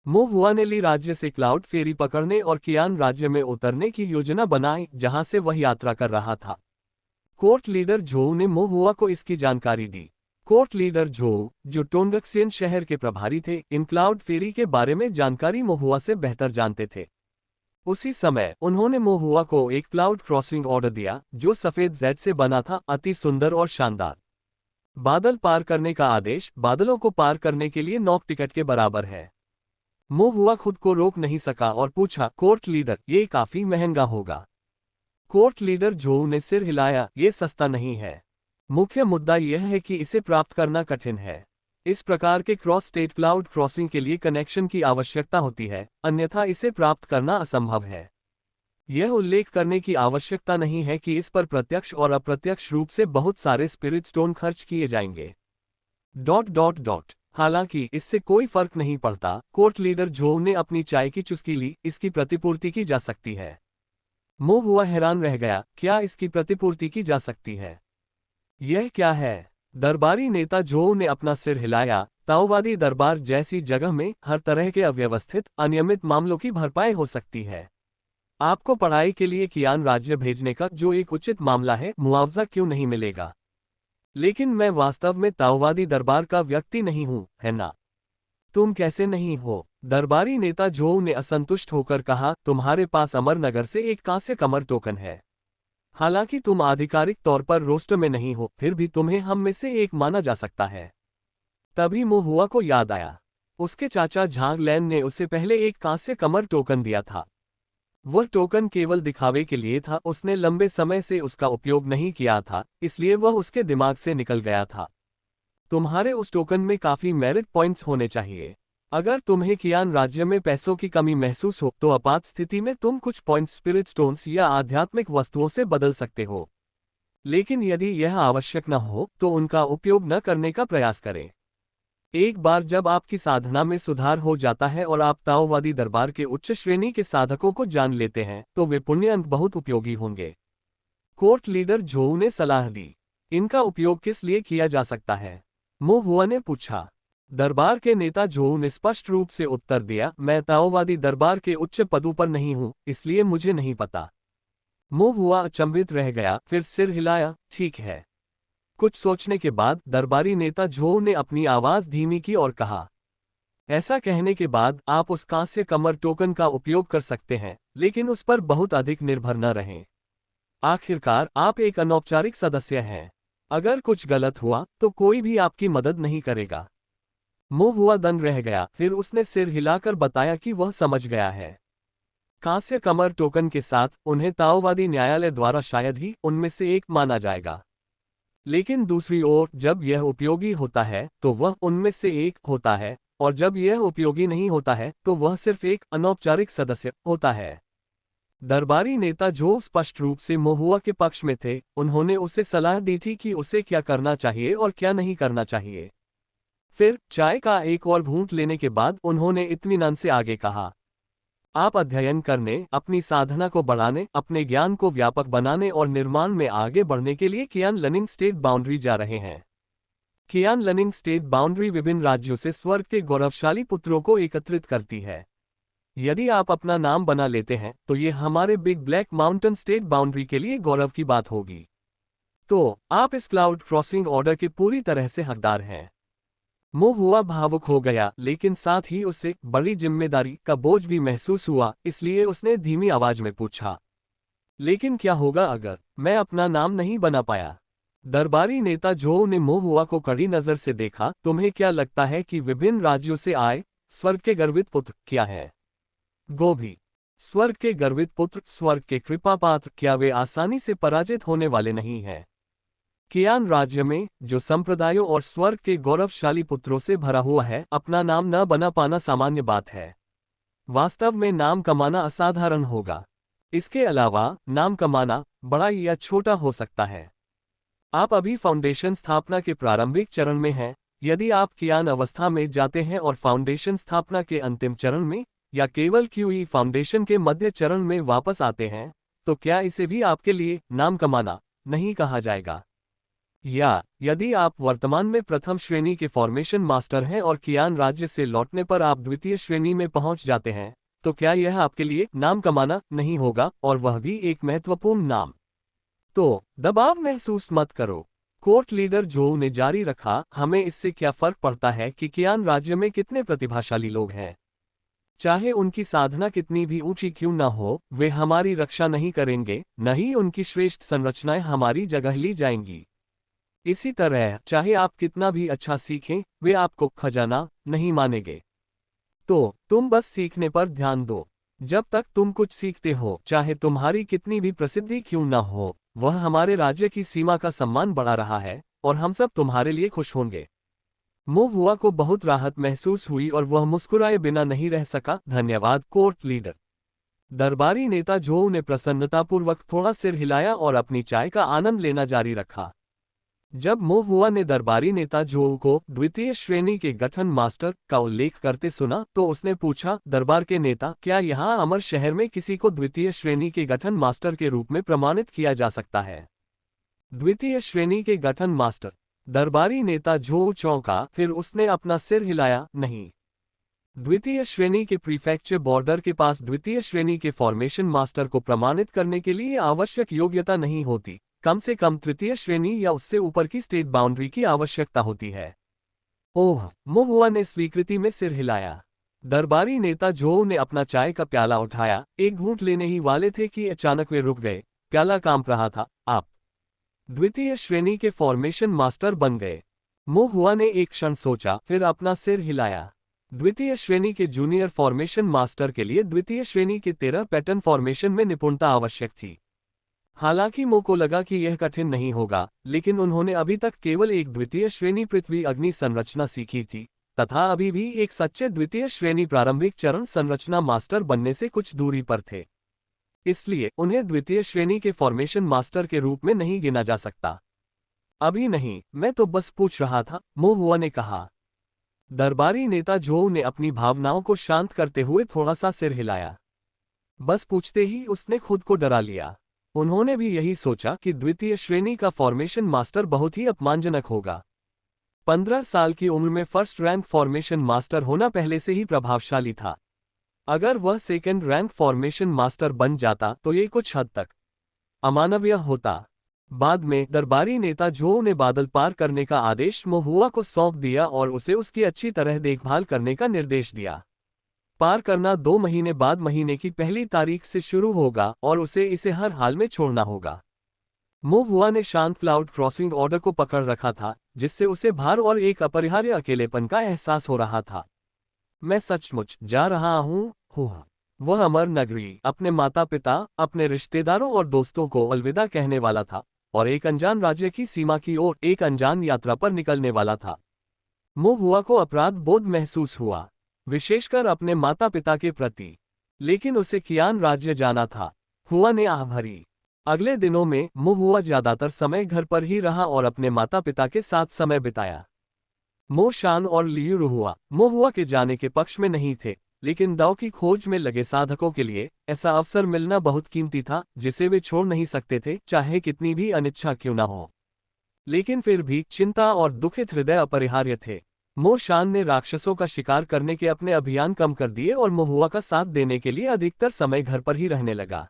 महुआ ने ली राज्य से क्लाउड फेरी पकड़ने और कियान राज्य में उतरने की योजना बनाई, जहां से वह यात्रा कर रहा था। कोर्ट लीडर झोऊ ने महुआ को इसकी जानकारी दी। कोर्ट लीडर झोऊ, जो टोंगक्सियन शहर के प्रभारी थे, इन क्लाउड फेरी के बारे में जानकारी महुआ से बेहतर जानते थे। उसी समय उन्होंने महुआ को एक क्लाउड क्रॉसिंग ऑर्डर दिया, जो सफेद जेड से बना था, अति सुंदर और शानदार। बादल पार करने का आदेश बादलों को पार करने के लिए 9 टिकट के बराबर है। मो हुआ खुद को रोक नहीं सका और पूछा, कोर्ट लीडर, ये काफी महंगा होगा। कोर्ट लीडर झोऊ ने सिर हिलाया, ये सस्ता नहीं है। मुख्य मुद्दा यह है कि इसे प्राप्त करना कठिन है। इस प्रकार के क्रॉस स्टेट क्लाउड क्रॉसिंग के लिए कनेक्शन की आवश्यकता होती है, अन्यथा इसे प्राप्त करना असंभव है। यह उल्लेख करने की आवश्यकता नहीं है कि इस पर प्रत्यक्ष और अप्रत्यक्ष रूप से बहुत सारे स्पिरिट स्टोन खर्च किए जाएंगे। हालांकि इससे कोई फर्क नहीं पड़ता। कोर्ट लीडर झोऊ ने अपनी चाय की चुस्की ली, इसकी प्रतिपूर्ति की जा सकती है। मो हुआ हैरान रह गया, क्या इसकी प्रतिपूर्ति की जा सकती है? यह क्या है? दरबारी नेता झोऊ ने अपना सिर हिलाया, ताओवादी दरबार जैसी जगह में हर तरह के अव्यवस्थित अनियमित मामलों की भरपाई हो सकती है। आपको पढ़ाई के लिए कियान राज्य भेजने का जो एक उचित मामला है, मुआवजा क्यों नहीं मिलेगा? लेकिन मैं वास्तव में ताओवादी दरबार का व्यक्ति नहीं हूं, है ना? तुम कैसे नहीं हो? दरबारी नेता झोऊ ने असंतुष्ट होकर कहा, तुम्हारे पास अमरनगर से एक कांस्य कमर टोकन है। हालांकि तुम आधिकारिक तौर पर रोस्टर में नहीं हो, फिर भी तुम्हें हम में से एक माना जा सकता है। तभी मो हुआ को याद आया, उसके चाचा झांग लैन ने उसे पहले एक कांस्य कमर टोकन दिया था। वह टोकन केवल दिखावे के लिए था, उसने लंबे समय से उसका उपयोग नहीं किया था, इसलिए वह उसके दिमाग से निकल गया था। तुम्हारे उस टोकन में काफी मेरिट पॉइंट्स होने चाहिए। अगर तुम्हें कियान राज्य में पैसों की कमी महसूस हो तो आपात स्थिति में तुम कुछ पॉइंट स्पिरिट स्टोन्स या आध्यात्मिक वस्तुओं से बदल सकते हो। लेकिन यदि यह आवश्यक न हो तो उनका उपयोग न करने का प्रयास करें। एक बार जब आपकी साधना में सुधार हो जाता है और आप ताओवादी दरबार के उच्च श्रेणी के साधकों को जान लेते हैं तो वे पुण्य अंक बहुत उपयोगी होंगे। कोर्ट लीडर झोऊ ने सलाह दी। इनका उपयोग किस लिए किया जा सकता है? मो हुआ ने पूछा। दरबार के नेता झोऊ ने स्पष्ट रूप से उत्तर दिया, मैं ताओवादी दरबार के उच्च पदों पर नहीं हूं, इसलिए मुझे नहीं पता। मो हुआ अचंभित रह गया, फिर सिर हिलाया, ठीक है। कुछ सोचने के बाद दरबारी नेता झोऊ ने अपनी आवाज धीमी की और कहा, ऐसा कहने के बाद आप उस कांस्य कमर टोकन का उपयोग कर सकते हैं, लेकिन उस पर बहुत अधिक निर्भर न रहें। आखिरकार आप एक अनौपचारिक सदस्य हैं। अगर कुछ गलत हुआ तो कोई भी आपकी मदद नहीं करेगा। मो हुआ दंग रह गया, फिर उसने सिर हिलाकर बताया कि वह समझ गया है। कांस्य कमर टोकन के साथ उन्हें ताओवादी न्यायालय द्वारा शायद ही उनमें से एक माना जाएगा। लेकिन दूसरी ओर जब यह उपयोगी होता है तो वह उनमें से एक होता है, और जब यह उपयोगी नहीं होता है तो वह सिर्फ एक अनौपचारिक सदस्य होता है। दरबारी नेता जो स्पष्ट रूप से मो हुआ के पक्ष में थे, उन्होंने उसे सलाह दी थी कि उसे क्या करना चाहिए और क्या नहीं करना चाहिए। फिर चाय का एक और घूंट लेने के बाद उन्होंने इत्मीनान से आगे कहा, आप अध्ययन करने, अपनी साधना को बढ़ाने, अपने ज्ञान को व्यापक बनाने और निर्माण में आगे बढ़ने के लिए कियान लनिंग स्टेट बाउंड्री जा रहे हैं। कियान लनिंग स्टेट बाउंड्री विभिन्न राज्यों से स्वर्ग के गौरवशाली पुत्रों को एकत्रित करती है। यदि आप अपना नाम बना लेते हैं तो ये हमारे big black mountain state boundary के लिए गौरव की बात होगी। तो आप इस क्लाउड क्रॉसिंग ऑर्डर के पूरी तरह से हकदार हैं। मो हुआ भावुक हो गया, लेकिन साथ ही उसे बड़ी जिम्मेदारी का बोझ भी महसूस हुआ, इसलिए उसने धीमी आवाज में पूछा, लेकिन क्या होगा अगर मैं अपना नाम नहीं बना पाया? दरबारी नेता झोऊ ने मो हुआ को कड़ी नजर से देखा, तुम्हें क्या लगता है कि विभिन्न राज्यों से आए स्वर्ग के गर्वित पुत्र क्या है? गोभी। स्वर्ग के गर्वित पुत्र, स्वर्ग के कृपा पात्र, क्या वे आसानी से पराजित होने वाले नहीं हैं? कियान राज्य में जो संप्रदायों और स्वर्ग के गौरवशाली पुत्रों से भरा हुआ है, अपना नाम न बना पाना सामान्य बात है। वास्तव में नाम कमाना असाधारण होगा। इसके अलावा नाम कमाना बड़ा या छोटा हो सकता है। आप अभी फाउंडेशन स्थापना के प्रारंभिक चरण में हैं। यदि आप कियान अवस्था में जाते हैं और फाउंडेशन स्थापना के अंतिम चरण में या केवल क्यूई फाउंडेशन के मध्य चरण में वापस आते हैं, तो क्या इसे भी आपके लिए नाम कमाना नहीं कहा जाएगा? या यदि आप वर्तमान में प्रथम श्रेणी के फॉर्मेशन मास्टर हैं और कियान राज्य से लौटने पर आप द्वितीय श्रेणी में पहुंच जाते हैं, तो क्या यह आपके लिए नाम कमाना नहीं होगा, और वह भी एक महत्वपूर्ण नाम? तो दबाव महसूस मत करो। कोर्ट लीडर झोऊ ने जारी रखा, हमें इससे क्या फर्क पड़ता है कि कियान राज्य में कितने प्रतिभाशाली लोग हैं। चाहे उनकी साधना कितनी भी ऊंची क्यों न हो, वे हमारी रक्षा नहीं करेंगे, न ही उनकी श्रेष्ठ संरचनाएं हमारी जगह ली जाएंगी। इसी तरह चाहे आप कितना भी अच्छा सीखें, वे आपको खजाना नहीं मानेंगे। तो तुम बस सीखने पर ध्यान दो। जब तक तुम कुछ सीखते हो, चाहे तुम्हारी कितनी भी प्रसिद्धि क्यों न हो, वह हमारे राज्य की सीमा का सम्मान बढ़ा रहा है, और हम सब तुम्हारे लिए खुश होंगे। मोहुआ को बहुत राहत महसूस हुई और वह मुस्कुराए बिना नहीं रह सका। धन्यवाद कोर्ट लीडर। दरबारी नेता झोऊ ने प्रसन्नतापूर्वक थोड़ा सिर हिलाया और अपनी चाय का आनंद लेना जारी रखा। जब मोहुआ ने दरबारी नेता झोऊ को द्वितीय श्रेणी के गठन मास्टर का उल्लेख करते सुना, तो उसने पूछा, दरबार के नेता, क्या यहाँ अमर शहर में किसी को द्वितीय श्रेणी के गठन मास्टर के रूप में प्रमाणित किया जा सकता है? द्वितीय श्रेणी के गठन मास्टर। दरबारी नेता झोऊ चौंका, फिर उसने अपना सिर हिलाया, नहीं। द्वितीय श्रेणी के प्रीफेक्चर बॉर्डर के पास द्वितीय श्रेणी के फॉर्मेशन मास्टर को प्रमाणित करने के लिए आवश्यक योग्यता नहीं होती। कम से कम तृतीय श्रेणी या उससे ऊपर की स्टेट बाउंड्री की आवश्यकता होती है। ओह, मोहुआ ने स्वीकृति में सिर हिलाया। दरबारी नेता झोऊ ने अपना चाय का प्याला उठाया, एक घूंट लेने ही वाले थे कि अचानक वे रुक गए। प्याला कांप रहा था। आप द्वितीय श्रेणी के फॉर्मेशन मास्टर बन गए। मोहुआ ने एक क्षण सोचा, फिर अपना सिर हिलाया। द्वितीय श्रेणी के जूनियर फॉर्मेशन मास्टर के लिए द्वितीय श्रेणी के 13 पैटर्न फॉर्मेशन में निपुणता आवश्यक थी। हालांकि मो को लगा कि यह कठिन नहीं होगा, लेकिन उन्होंने अभी तक केवल एक द्वितीय श्रेणी पृथ्वी अग्नि संरचना सीखी थी, तथा अभी भी एक सच्चे द्वितीय श्रेणी प्रारंभिक चरण संरचना मास्टर बनने से कुछ दूरी पर थे। इसलिए उन्हें द्वितीय श्रेणी के फॉर्मेशन मास्टर के रूप में नहीं गिना जा सकता। अभी नहीं, मैं तो बस पूछ रहा था, मोहुआ ने कहा। दरबारी नेता झोऊ ने अपनी भावनाओं को शांत करते हुए थोड़ा सा सिर हिलाया। बस पूछते ही उसने खुद को डरा लिया। उन्होंने भी यही सोचा कि द्वितीय श्रेणी का फॉर्मेशन मास्टर बहुत ही अपमानजनक होगा। 15 साल की उम्र में फर्स्ट रैंक फॉर्मेशन मास्टर होना पहले से ही प्रभावशाली था। अगर वह सेकंड रैंक फॉर्मेशन मास्टर बन जाता तो ये कुछ हद तक अमानवीय होता। बाद में दरबारी नेता झोऊ ने बादल पार करने का आदेश मोहुआ को सौंप दिया और उसे उसकी अच्छी तरह देखभाल करने का निर्देश दिया। पार करना 2 महीने बाद महीने की पहली तारीख से शुरू होगा और उसे इसे हर हाल में छोड़ना होगा। मोहुआ ने शांत क्लाउड क्रॉसिंग ऑर्डर को पकड़ रखा था, जिससे उसे भार और एक अपरिहार्य अकेलेपन का एहसास हो रहा था। मैं सचमुच जा रहा हूँ। वह अमर नगरी, अपने माता पिता, अपने रिश्तेदारों और दोस्तों को अलविदा कहने वाला था और एक अनजान राज्य की सीमा की ओर एक अनजान यात्रा पर निकलने वाला था। मोहुआ को अपराध बोध महसूस हुआ, विशेषकर अपने माता पिता के प्रति। लेकिन उसे कियान राज्य जाना था। हुआ ने आह भरी। अगले दिनों में मोहुआ ज्यादातर समय घर पर ही रहा और अपने माता पिता के साथ समय बिताया। मो शान और लियू रुहुआ मोहुआ के जाने के पक्ष में नहीं थे, लेकिन दाव की खोज में लगे साधकों के लिए ऐसा अवसर मिलना बहुत कीमती था, जिसे वे छोड़ नहीं सकते थे, चाहे कितनी भी अनिच्छा क्यों न हो। लेकिन फिर भी चिंता और दुखित हृदय अपरिहार्य थे। मो शान ने राक्षसों का शिकार करने के अपने अभियान कम कर दिए और मोहुआ का साथ देने के लिए अधिकतर समय घर पर ही रहने लगा।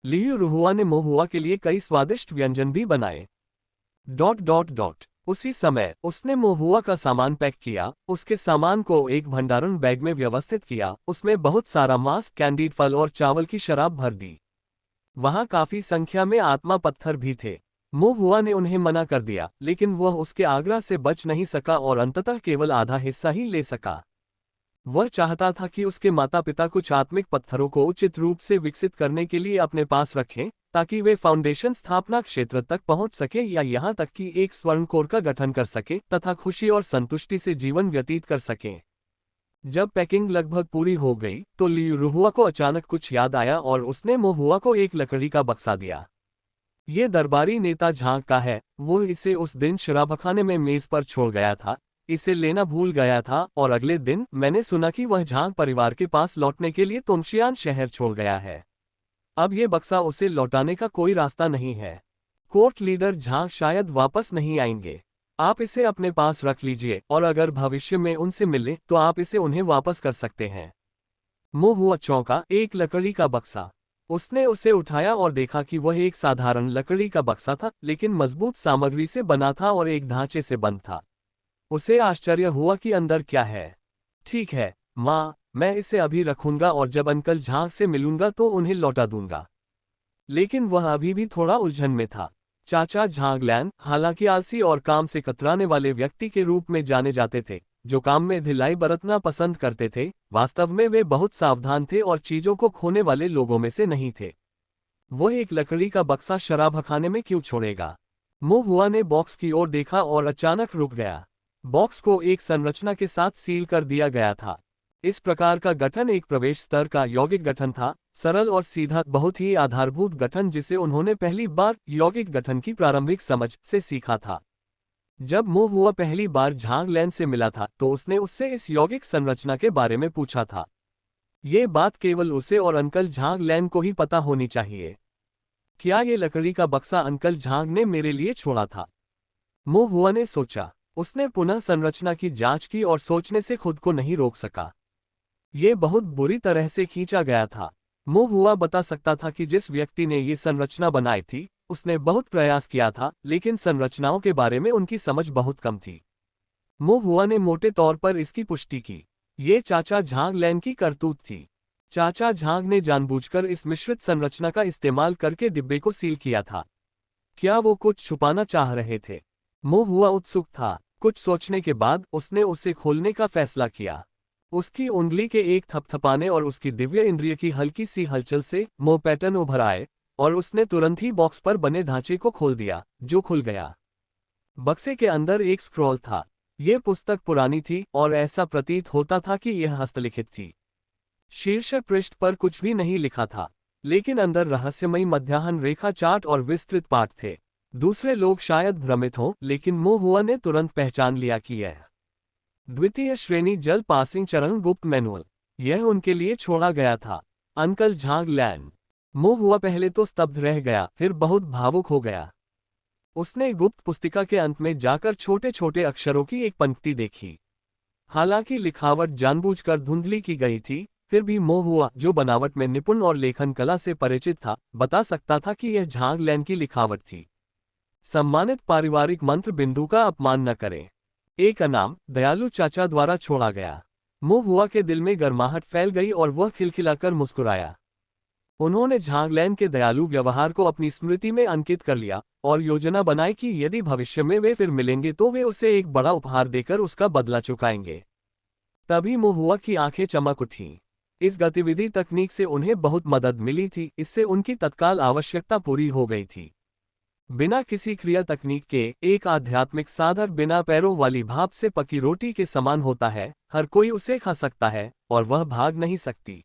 लियू रुहुआ ने मोहुआ के लिए कई स्वादिष्ट व्यंजन भी बनाए। उसी समय उसने मोहुआ का सामान पैक किया, उसके सामान को एक भंडारण बैग में व्यवस्थित किया, उसमें बहुत सारा मांस, कैंडीड फल और चावल की शराब भर दी। वहां काफी संख्या में आत्मा पत्थर भी थे। मोहुआ ने उन्हें मना कर दिया, लेकिन वह उसके आग्रह से बच नहीं सका और अंततः केवल आधा हिस्सा ही ले सका। वह चाहता था कि उसके माता पिता कुछ आत्मिक पत्थरों को उचित रूप से विकसित करने के लिए अपने पास रखें, ताकि वे फाउंडेशन स्थापना क्षेत्र तक पहुंच सके या यहां तक कि एक स्वर्ण कोर का गठन कर सके तथा खुशी और संतुष्टि से जीवन व्यतीत कर सकें। जब पैकिंग लगभग पूरी हो गई तो लियू रुहुआ को अचानक कुछ याद आया और उसने मोहुआ को एक लकड़ी का बक्सा दिया। ये दरबारी नेता झांग का है, वो इसे उस दिन शराबखाने में मेज पर छोड़ गया था, इसे लेना भूल गया था और अगले दिन मैंने सुना कि वह झांग परिवार के पास लौटने के लिए तुंगशियान शहर छोड़ गया है। अब ये बक्सा उसे लौटाने का कोई रास्ता नहीं है। कोर्ट लीडर झांग शायद वापस नहीं आएंगे। आप इसे अपने पास रख लीजिए और अगर भविष्य में उनसे मिले तो आप इसे उन्हें वापस कर सकते हैं। मोहुआ चौंका, एक लकड़ी का बक्सा। उसने उसे उठाया और देखा कि वह एक साधारण लकड़ी का बक्सा था, लेकिन मजबूत सामग्री से बना था और एक ढांचे से बंद था। उसे आश्चर्य हुआ कि अंदर क्या है। ठीक है माँ, मैं इसे अभी रखूंगा और जब अंकल झांग से मिलूंगा तो उन्हें लौटा दूंगा। लेकिन वह अभी भी थोड़ा उलझन में था। चाचा झांगलैन हालांकि आलसी और काम से कतराने वाले व्यक्ति के रूप में जाने जाते थे, जो काम में ढिलाई बरतना पसंद करते थे, वास्तव में वे बहुत सावधान थे और चीजों को खोने वाले लोगों में से नहीं थे। वो एक लकड़ी का बक्सा शराबखाने में क्यों छोड़ेगा? मुंह हुआ ने बॉक्स की ओर देखा और अचानक रुक गया। बॉक्स को एक संरचना के साथ सील कर दिया गया था। इस प्रकार का गठन एक प्रवेश स्तर का यौगिक गठन था, सरल और सीधा, बहुत ही आधारभूत गठन जिसे उन्होंने पहली बार यौगिक गठन की प्रारंभिक समझ से सीखा था। जब मुंह हुआ पहली बार झांगलैन से मिला था तो उसने उससे इस यौगिक संरचना के बारे में पूछा था। ये बात केवल उसे और अंकल झांगलैन को ही पता होनी चाहिए। क्या ये लकड़ी का बक्सा अंकल झांग ने मेरे लिए छोड़ा था? मुंह हुआ ने सोचा। उसने पुनः संरचना की जांच की और सोचने से खुद को नहीं रोक सका। ये बहुत बुरी तरह से खींचा गया था। मुंह हुआ बता सकता था कि जिस व्यक्ति ने ये संरचना बनाई थी, उसने बहुत प्रयास किया था, लेकिन संरचनाओं के बारे में उनकी समझ बहुत कम थी। मुंह हुआ ने मोटे तौर पर इसकी पुष्टि की। ये चाचा झांगलैन की करतूत थी। चाचा झांग ने जानबूझकर इस मिश्रित संरचना का इस्तेमाल करके डिब्बे को सील किया था। क्या वो कुछ छुपाना चाह रहे थे? मुंह हुआ उत्सुक था। कुछ सोचने के बाद उसने उसे खोलने का फैसला किया। उसकी उंगली के एक थपथपाने और उसकी दिव्य इंद्रिय की हल्की सी हलचल से मोह पैटर्न उभर आए और उसने तुरंत ही बॉक्स पर बने ढांचे को खोल दिया, जो खुल गया। बक्से के अंदर एक स्क्रॉल था। यह पुस्तक पुरानी थी और ऐसा प्रतीत होता था कि यह हस्तलिखित थी। शीर्षक पृष्ठ पर कुछ भी नहीं लिखा था, लेकिन अंदर रहस्यमयी मध्याह्न रेखा चार्ट और विस्तृत पाठ थे। दूसरे लोग शायद भ्रमित हों, लेकिन मुंह हुआ ने तुरंत पहचान लिया कि यह द्वितीय श्रेणी जल पासिंग चरण गुप्त मैनुअल, यह उनके लिए छोड़ा गया था। अंकल झांगलैन। मुंह हुआ पहले तो स्तब्ध रह गया, फिर बहुत भावुक हो गया। उसने गुप्त पुस्तिका के अंत में जाकर छोटे छोटे अक्षरों की एक पंक्ति देखी। हालांकि लिखावट जानबूझकर धुंधली की गई थी, फिर भी मुंह हुआ, जो बनावट में निपुण और लेखन कला से परिचित था, बता सकता था कि यह झांगलैन की लिखावट थी। सम्मानित पारिवारिक मंत्र बिंदु का अपमान न करें। एक अनाम दयालु चाचा द्वारा छोड़ा गया। मुंह हुआ के दिल में गर्माहट फैल गई और वह खिलखिलाकर मुस्कुराया। उन्होंने झांगलैन के दयालु व्यवहार को अपनी स्मृति में अंकित कर लिया और योजना बनाई कि यदि भविष्य में वे फिर मिलेंगे तो वे उसे एक बड़ा उपहार देकर उसका बदला चुकाएंगे। तभी मुंह हुआ की आंखें चमक उठीं। इस गतिविधि तकनीक से उन्हें बहुत मदद मिली थी, इससे उनकी तत्काल आवश्यकता पूरी हो गई थी। बिना किसी क्रिया तकनीक के एक आध्यात्मिक साधक बिना पैरों वाली भाप से पकी रोटी के समान होता है। हर कोई उसे खा सकता है और वह भाग नहीं सकती।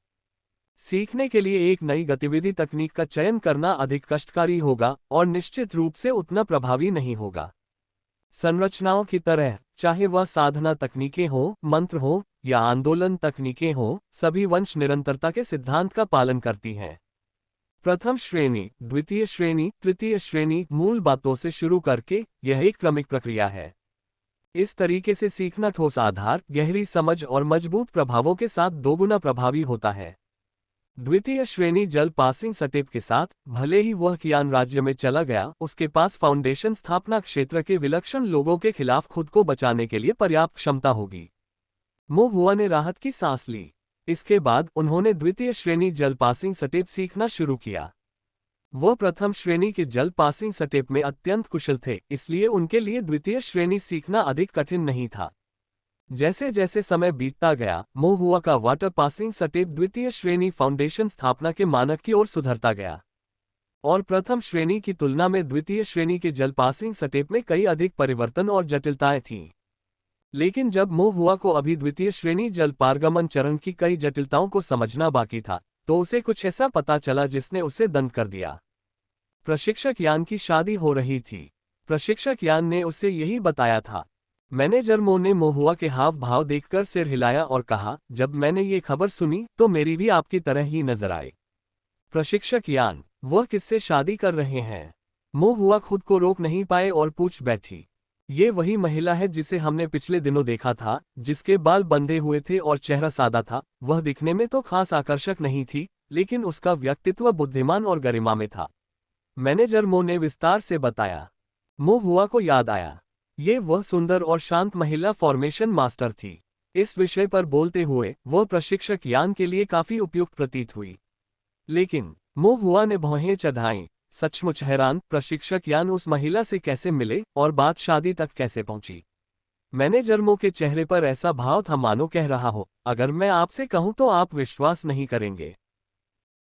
सीखने के लिए एक नई गतिविधि तकनीक का चयन करना अधिक कष्टकारी होगा और निश्चित रूप से उतना प्रभावी नहीं होगा। संरचनाओं की तरह, चाहे वह साधना तकनीकें हों, मंत्र हों या आंदोलन तकनीकें हों, सभी वंश निरंतरता के सिद्धांत का पालन करती हैं। प्रथम श्रेणी, द्वितीय श्रेणी, तृतीय श्रेणी, मूल बातों से शुरू करके यह एक क्रमिक प्रक्रिया है। इस तरीके से सीखना ठोस आधार, गहरी समझ और मजबूत प्रभावों के साथ दोगुना प्रभावी होता है। द्वितीय श्रेणी जल पासिंग सटेप के साथ, भले ही वह कियान राज्य में चला गया, उसके पास फाउंडेशन स्थापना क्षेत्र के विलक्षण लोगों के खिलाफ खुद को बचाने के लिए पर्याप्त क्षमता होगी। मुंह हुआ ने राहत की सांस ली। इसके बाद उन्होंने द्वितीय श्रेणी जल पासिंग सटेप सीखना शुरू किया। वह प्रथम श्रेणी के जल पासिंग सटेप में अत्यंत कुशल थे, इसलिए उनके लिए द्वितीय श्रेणी सीखना अधिक कठिन नहीं था। जैसे जैसे समय बीतता गया, मुंह हुआ का वाटर पासिंग सटेप द्वितीय श्रेणी फाउंडेशन स्थापना के मानक की ओर सुधरता गया और प्रथम श्रेणी की तुलना में द्वितीय श्रेणी के जल पासिंग सटेप में कई अधिक परिवर्तन और जटिलताएं थीं। लेकिन जब मुंह हुआ को अभी द्वितीय श्रेणी जल पारगमन चरण की कई जटिलताओं को समझना बाकी था, तो उसे कुछ ऐसा पता चला जिसने उसे दंग कर दिया। प्रशिक्षक यान की शादी हो रही थी। प्रशिक्षक यान ने उसे यही बताया था। मैनेजर मो ने मुंह हुआ के हाव भाव देखकर सिर हिलाया और कहा, जब मैंने ये खबर सुनी तो मेरी भी आपकी तरह ही नजर आई। प्रशिक्षक यान, वह किससे शादी कर रहे हैं? मुंह हुआ खुद को रोक नहीं पाए और पूछ बैठी। ये वही महिला है जिसे हमने पिछले दिनों देखा था, जिसके बाल बंधे हुए थे और चेहरा सादा था। वह दिखने में तो खास आकर्षक नहीं थी, लेकिन उसका व्यक्तित्व बुद्धिमान और गरिमा में था। मैनेजर मो ने विस्तार से बताया। मुंह हुआ को याद आया, ये वह सुंदर और शांत महिला फॉर्मेशन मास्टर थी। इस विषय पर बोलते हुए वह प्रशिक्षक यान के लिए काफी उपयुक्त प्रतीत हुई। लेकिन मुंह हुआ ने भौहें चढ़ाईं। सचमुच हैरान, प्रशिक्षक यान उस महिला से कैसे मिले और बात शादी तक कैसे पहुंची। मैनेजर मो के चेहरे पर ऐसा भाव था मानो कह रहा हो, अगर मैं आपसे कहूं तो आप विश्वास नहीं करेंगे।